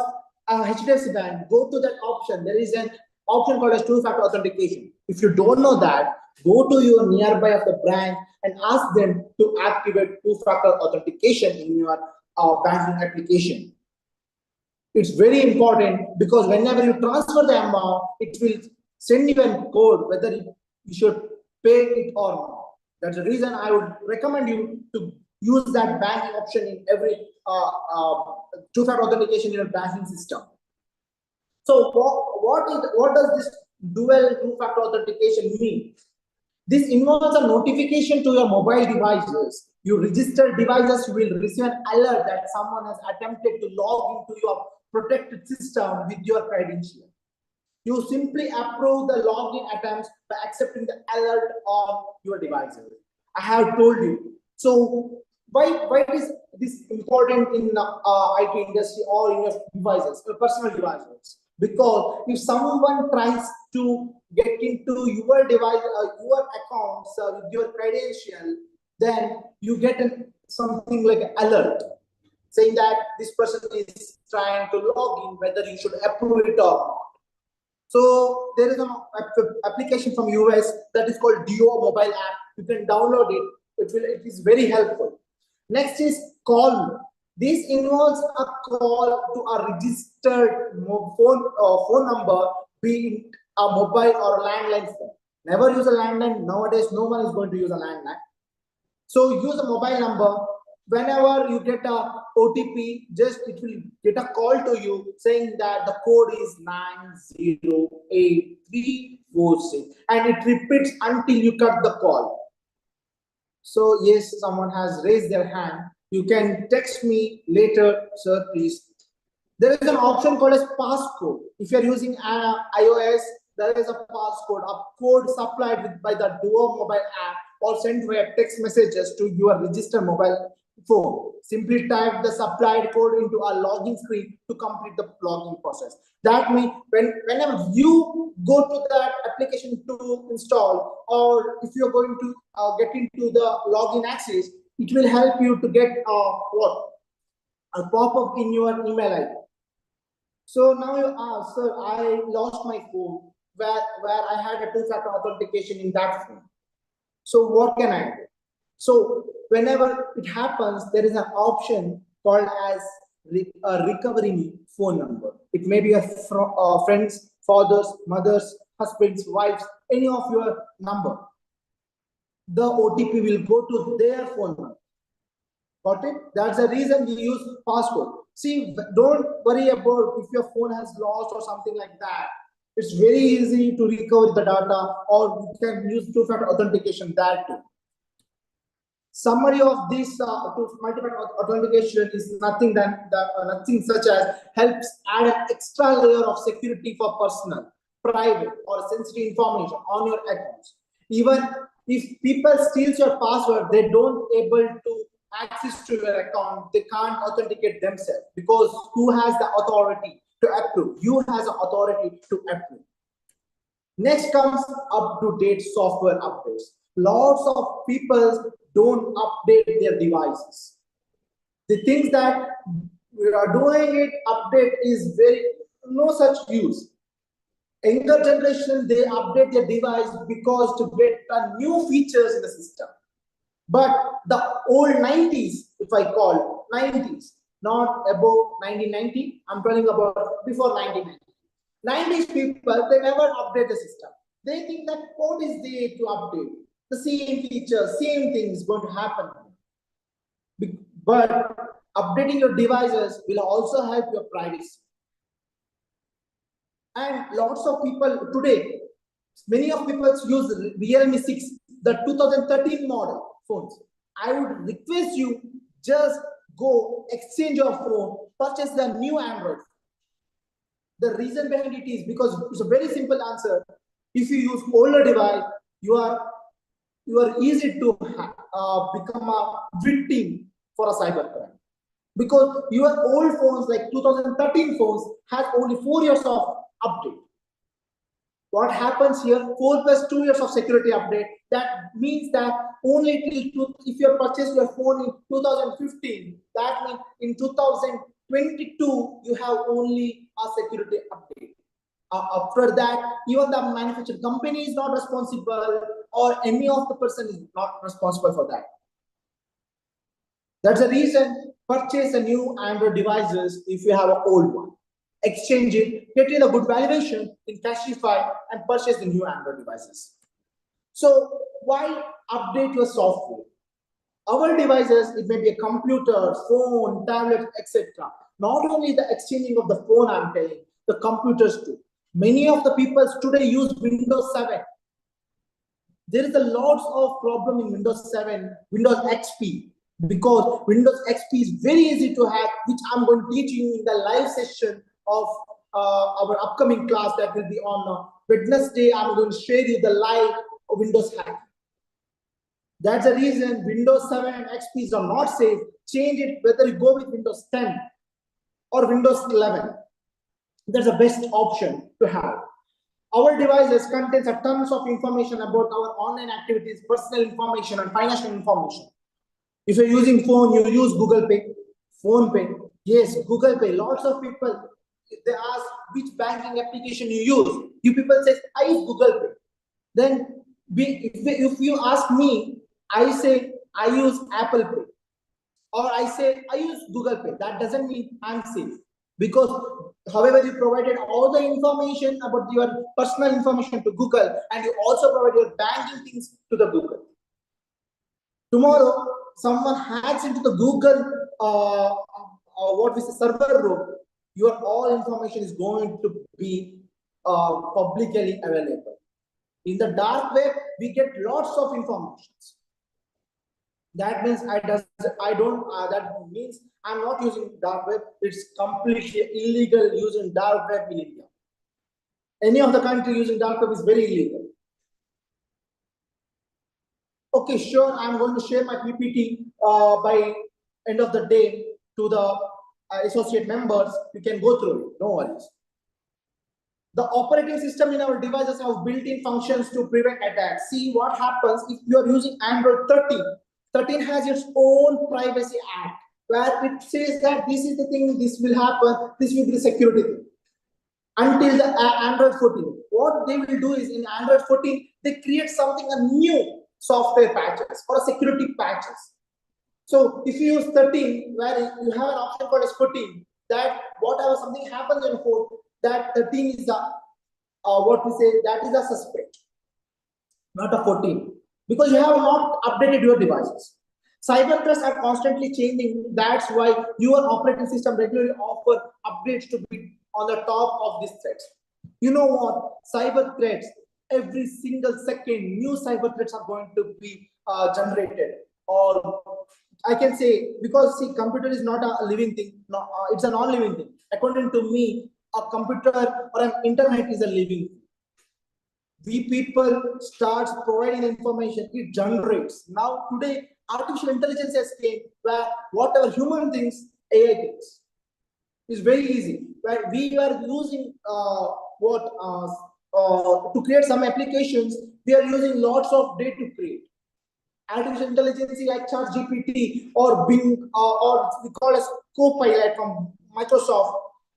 HDFC Bank, go to that option. There is an option called as two-factor authentication. If you don't know that, go to your nearby of the branch and ask them to activate two-factor authentication in your banking application. It's very important because whenever you transfer the amount, it will send you a code whether you should pay it or not. That's the reason I would recommend you to use that banking option in every two-factor authentication in your banking system. So what does this dual two-factor authentication mean? This involves a notification to your mobile devices. Your registered devices will receive an alert that someone has attempted to log into your protected system with your credential. You simply approve the login attempts by accepting the alert on your devices. I have told you. So why is this important in IT industry or in your devices, your personal devices? Because if someone tries to get into your device, your accounts with your credential, then you get something like an alert saying that this person is trying to log in, whether you should approve it or not. So there is an application from US that is called Duo mobile app. You can download it. It is very helpful. Next is call. This involves a call to a registered phone number, be it a mobile or a landline phone. Never use a landline. Nowadays, no one is going to use a landline. So use a mobile number. Whenever you get a OTP, it will get a call to you saying that the code is 908346, and it repeats until you cut the call. So yes, someone has raised their hand. You can text me later, sir, please. There is an option called as passcode. If you are using iOS, there is a passcode, a code supplied by the Duo mobile app or sent via text messages to your registered mobile phone. Simply type the supplied code into a login screen to complete the login process. That means whenever you go to that application to install, or if you're going to get into the login access, it will help you to get a pop-up in your email ID. So now you ask, sir, I lost my phone where I had a two-factor authentication in that phone. So what can I do? So whenever it happens, there is an option called as a recovery phone number. It may be a friends, fathers, mothers, husbands, wives, any of your number. The OTP will go to their phone number. Got it? That's the reason we use passcode. See, don't worry about if your phone has lost or something like that. It's very easy to recover the data, or you can use two-factor authentication there too. Summary of this multi-factor authentication is nothing such as helps add an extra layer of security for personal, private, or sensitive information on your accounts. Even if people steal your password, they don't able to access to your account, they can't authenticate themselves, because who has the authority to approve? You has the authority to approve. Next comes up-to-date software updates. Lots of people don't update their devices. They think that we are doing it, update is no such use. Younger generation, they update their device because to get new features in the system. But the old 90s, if I call 90s, not above 1990, I'm telling about before 1990. 90s people, they never update the system. They think that what is there to update? The same features, same thing is going to happen. But updating your devices will also help your privacy. And lots of people today, many of people use Realme 6, the 2013 model phones. I would request you just go exchange your phone, purchase the new Android. The reason behind it is because it's a very simple answer. If you use older device, you are easy to become a victim for a cybercrime, because your old phones like 2013 phones has only 4 years of update. What happens here? 4 plus 2 years of security update. That means that only if you purchased your phone in 2015, that means in 2022 you have only a security update. After that, even the manufacturing company is not responsible, or any of the person is not responsible for that. That's the reason, purchase a new Android devices if you have an old one. Exchange it, get in a good valuation in Cashify, and purchase the new Android devices. So why update your software? Our devices, it may be a computer, phone, tablet, etc. Not only the exchanging of the phone, I'm telling, the computers too. Many of the people today use Windows 7. There is a lot of problem in Windows 7, Windows XP, because Windows XP is very easy to hack, which I'm going to teach you in the live session of our upcoming class that will be on Wednesday. I'm going to share you the live Windows hack. That's the reason Windows 7 and XPs are not safe. Change it, whether you go with Windows 10 or Windows 11. That's the best option to have. Our devices contains a tons of information about our online activities, personal information, and financial information. If you're using phone, you use Google Pay, Phone Pay. Yes, Google Pay. Lots of people, they ask which banking application you use. You people say, I use Google Pay. Then if you ask me, I say I use Apple Pay, or I say I use Google Pay. That doesn't mean I'm safe, because however you provided all the information about your personal information to Google, and you also provide your banking things to the Google. Tomorrow, someone hacks into the Google server room, your all information is going to be publicly available. In the dark web, we get lots of information. That means that means I'm not using dark web. It's completely illegal using dark web in India. Any of the country using dark web is very illegal. Okay, sure. I'm going to share my PPT by end of the day to the associate members. You can go through it. No worries. The operating system in our devices have built-in functions to prevent attacks. See what happens if you are using Android 13. 13 has its own privacy act, where it says that this is the thing, this will happen, this will be the security thing. Until the Android 14. What they will do is in Android 14, they create something, a new software patches or security patches. So if you use 13, where you have an option called as 14, that whatever something happens in 4, that 13 is the that is a suspect, not a 14, because you have not updated your devices. Cyber threats are constantly changing. That's why your operating system regularly offer updates to be on the top of these threats. You know what? Cyber threats, every single second, new cyber threats are going to be generated. Or I can say, because see, computer is not a living thing. No, it's a non-living thing. According to me, a computer or an internet is a living thing. we people starts providing information, it generates. Now today, artificial intelligence has came where whatever human thinks, AI thinks. It's very easy. Where we are using to create some applications, we are using lots of data to create. Artificial intelligence like ChatGPT or Bing or we call as Copilot from Microsoft,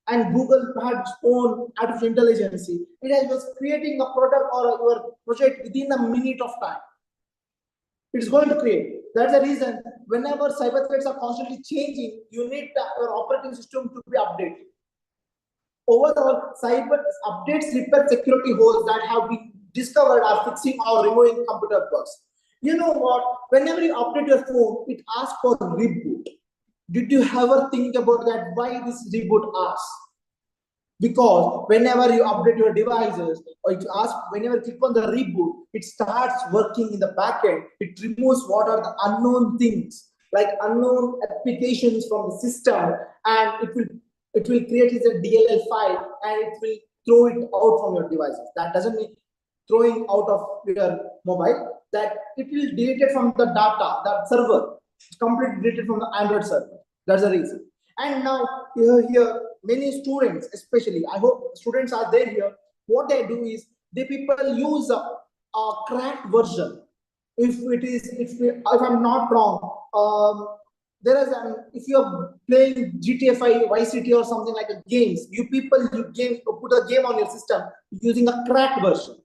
and Google had its own artificial intelligence. It was creating a product or your project within a minute of time. It's going to create. That's the reason whenever cyber threats are constantly changing, you need your operating system to be updated. Overall, cyber updates repair security holes that have been discovered are fixing or removing computer bugs. You know what? Whenever you update your phone, it asks for reboot. Did you ever think about that? Why this reboot asks? Because whenever you update your devices, or it asks, whenever you click on the reboot, it starts working in the backend. It removes what are the unknown things, like unknown applications from the system, and it will create a DLL file and it will throw it out from your devices. That doesn't mean throwing out of your mobile, that it will delete it from the data, that server. It's completely deleted from the Android server. That's the reason. And now here many students, especially, I hope students are there here. What they do is people use a cracked version. If I'm not wrong, there is if you're playing GTA 5, Vice City or something like a games, you put a game on your system using a cracked version.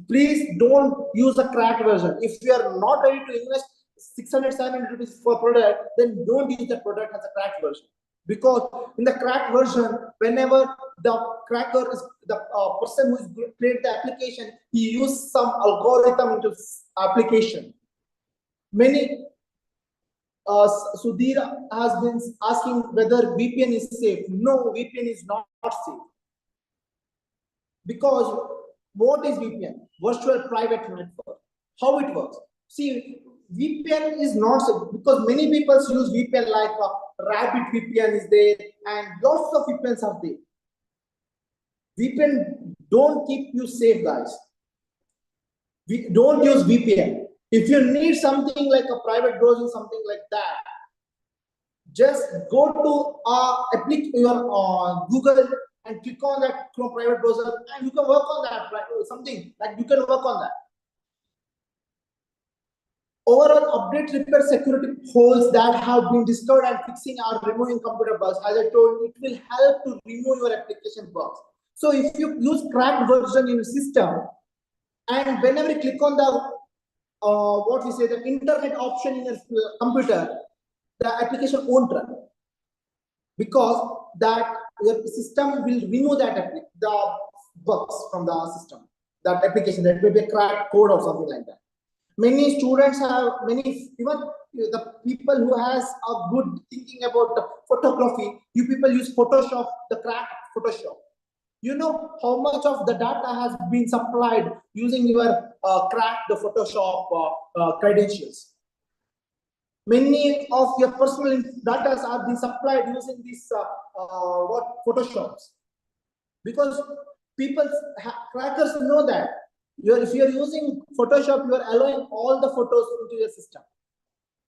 Please don't use a cracked version. If you are not ready to invest 600, 700 rupees for a product, then don't use the product as a cracked version. Because in the cracked version, whenever the cracker is the person who is created the application, he used some algorithm into application. Many Sudhir has been asking whether VPN is safe. No, VPN is not safe. Because what is VPN? Virtual private network. How it works? See, VPN is not safe because many people use VPN like Rabbit VPN is there and lots of VPNs are there. VPN don't keep you safe, guys. We don't use VPN. If you need something like a private browsing, something like that, just go to your Google and click on that Chrome private browser, and you can work on that, right? Something like you can work on that. Overall, update repair security holes that have been discovered and fixing or removing computer bugs. As I told you, it will help to remove your application bugs. So if you use cracked version in your system, and whenever you click on the the internet option in your computer, the application won't run, because that your system will remove the bugs from the system. That application, that may be a cracked code or something like that. Many students have even the people who has a good thinking about the photography. You people use Photoshop, the cracked Photoshop. You know how much of the data has been supplied using your cracked Photoshop credentials. Many of your personal data are being supplied using these Photoshops, because crackers know that if you're using Photoshop, you are allowing all the photos into your system.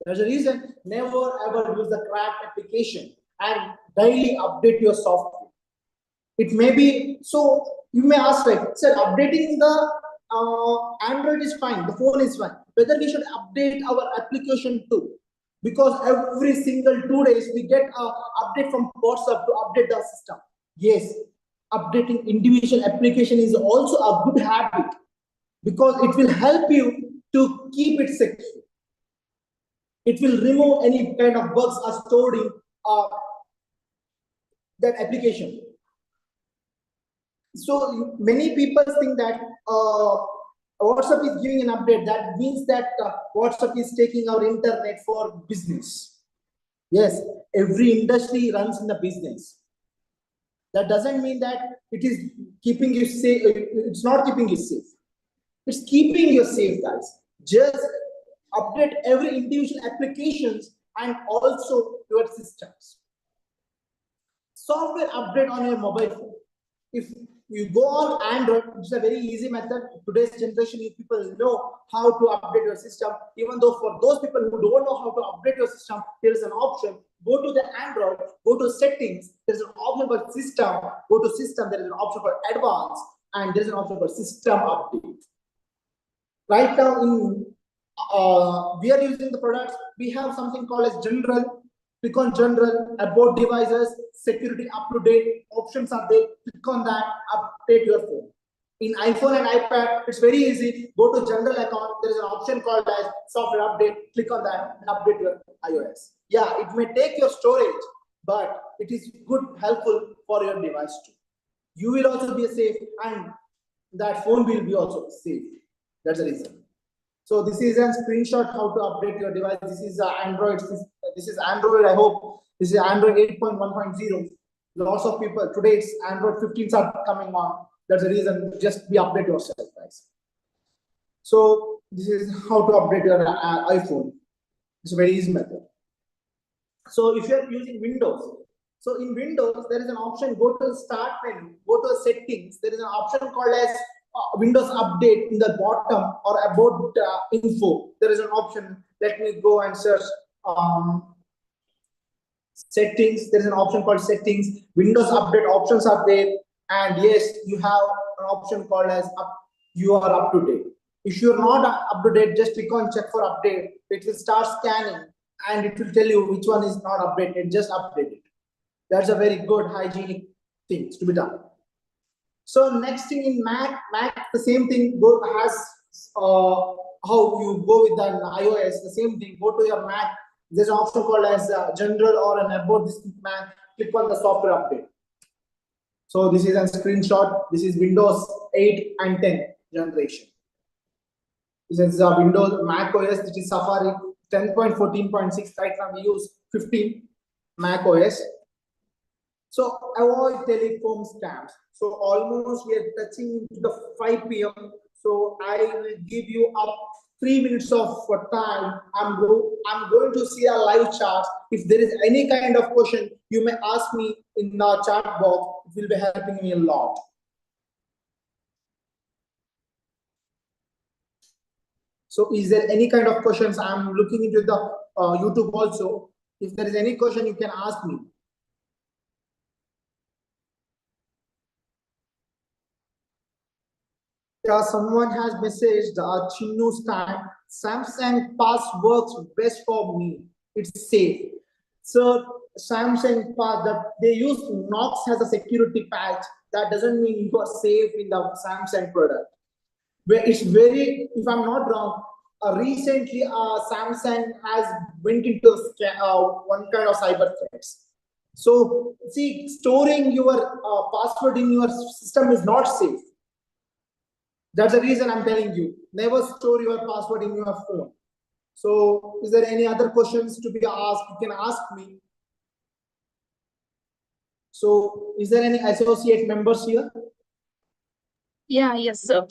There's a reason never ever use the cracked application and daily update your software. It may be so. You may ask, like, sir, updating the Android is fine, the phone is fine. Whether we should update our application too, because every single 2 days we get an update from WhatsApp to update the system. Yes, updating individual application is also a good habit, because it will help you to keep it secure. It will remove any kind of bugs are stored in that application. So many people think that WhatsApp is giving an update. That means that WhatsApp is taking our internet for business. Yes, every industry runs in the business. That doesn't mean that it is keeping you safe. It's not keeping you safe. It's keeping you safe, guys. Just update every individual applications and also your systems. Software update on your mobile phone. If you go on Android, it's a very easy method. Today's generation, you people know how to update your system. Even though for those people who don't know how to update your system, there is an option. Go to the Android, go to settings. There's an option for system. Go to system. There is an option for advanced, and there is an option for system update. Right now, we are using the products. We have something called as general. Click on general, about devices, security up to date, options are there. Click on that, update your phone. In iPhone and iPad, it's very easy. Go to general account, there is an option called as software update. Click on that and update your iOS. Yeah, it may take your storage, but it is good, helpful for your device too. You will also be safe, and that phone will be also safe. That's the reason. So this is a screenshot how to update your device. This is Android. This is Android. I hope this is Android 8.1.0. Lots of people today it's Android 15s are coming on. That's the reason. Just be update yourself, guys. So this is how to update your iPhone. It's a very easy method. So if you are using Windows, so in Windows there is an option. Go to the Start menu. Go to settings. There is an option called as Windows Update in the bottom or about info. There is an option. Let me go and search settings. There is an option called settings. Windows Update options are there, and yes, you have an option called as you are up to date. If you are not up to date, just click on check for update. It will start scanning and it will tell you which one is not updated. Just update it. That's a very good hygienic thing to be done. So next thing in Mac the same thing has how you go with the iOS, the same thing. Go to your Mac. There's an option called as general or an about this Mac. Click on the software update. So this is a screenshot. This is Windows 8 and 10 generation. This is Windows Mac OS. This is Safari 10.14.6. Right now we use 15 Mac OS. So avoid telecom scams. So almost we are touching into the 5 p.m. So I will give you up 3 minutes of time. I'm going to see a live chat. If there is any kind of question, you may ask me in the chat box. It will be helping me a lot. So is there any kind of questions? I'm looking into the YouTube also. If there is any question, you can ask me. Someone has messaged Chinnu Stan. Samsung Pass works best for me. It's safe. So Samsung Pass, that they use Knox as a security patch. That doesn't mean you are safe in the Samsung product. It's very, if I'm not wrong, recently Samsung has went into one kind of cyber threats. So see, storing your password in your system is not safe. That's the reason I'm telling you, never store your password in your phone. So is there any other questions to be asked? You can ask me. So is there any associate members here? Yeah, yes, sir.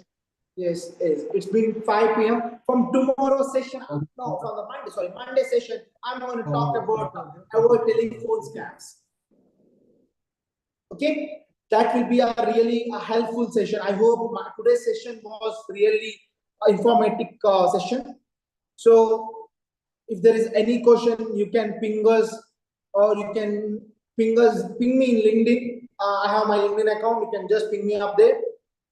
Yes, it's been 5 p.m. From tomorrow's session, no, from the Monday session, I'm going to talk about avoid telephone scams. Okay, that will be a really helpful session. I hope today's session was really informative session. So if there is any question, you can ping us, or you can ping me in LinkedIn. I have my LinkedIn account. You can just ping me up there,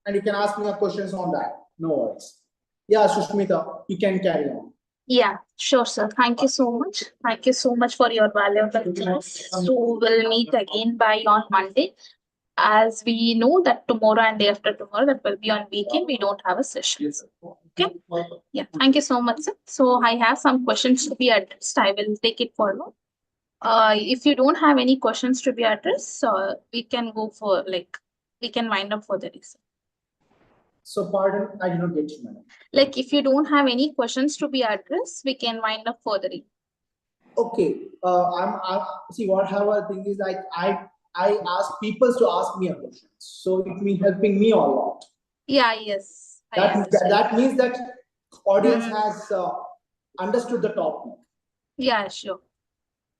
and you can ask me questions on that. No worries. Yeah, Sushmita, you can carry on. Yeah, sure, sir. Thank you so much. Thank you so much for your valuable class. So we'll meet again by on Monday. As we know that tomorrow and day after tomorrow, that will be on weekend, we don't have a session. Okay. Yeah. Thank you so much, sir. So I have some questions to be addressed. I will take it forward. If you don't have any questions to be addressed, we can go for we can wind up for the reason. So pardon, I did not get you, madam. Like if you don't have any questions to be addressed, we can wind up further. Okay. See what our thing is, like I ask people to ask me a question, so it means helping me a lot. Yeah. Yes. That means that audience has understood the topic. Yeah. Sure.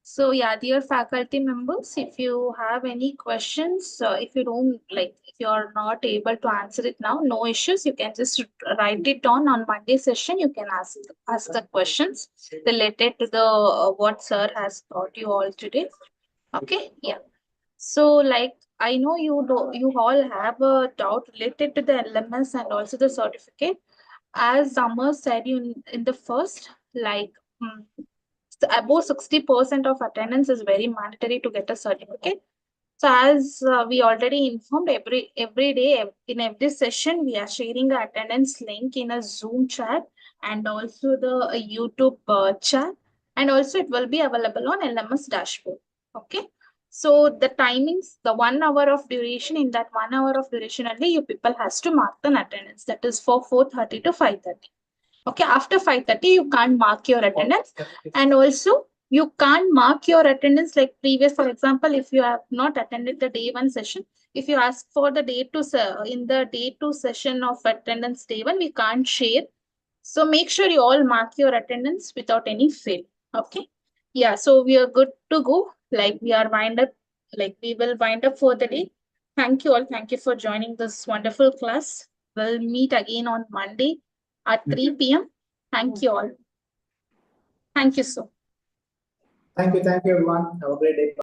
So yeah, dear faculty members, if you have any questions, if you don't like, if you're not able to answer it now, no issues. You can just write it down on Monday session. You can ask the questions related to the what sir has taught you all today. Okay, yeah. So like I know you all have a doubt related to the LMS and also the certificate. As Amar said in the first, like above 60% of attendance is very mandatory to get a certificate. So as we already informed, every day in every session we are sharing the attendance link in a Zoom chat and also the YouTube chat, and also it will be available on LMS dashboard. Okay. So the timings, the 1 hour of duration, in that 1 hour of duration only you people has to mark the attendance. That is for 4:30 to 5:30. Okay, after 5:30 you can't mark your attendance, and also you can't mark your attendance like previous. For example, if you have not attended the day 1 session, if you ask for the day 2 in the day 2 session of attendance day 1, we can't share. So make sure you all mark your attendance without any fail. Okay, yeah, so we are good to go. Like we will wind up for the day. Thank you all. Thank you for joining this wonderful class. We'll meet again on Monday at 3 p.m. Thank you all. Thank you so. Thank you, everyone. Have a great day.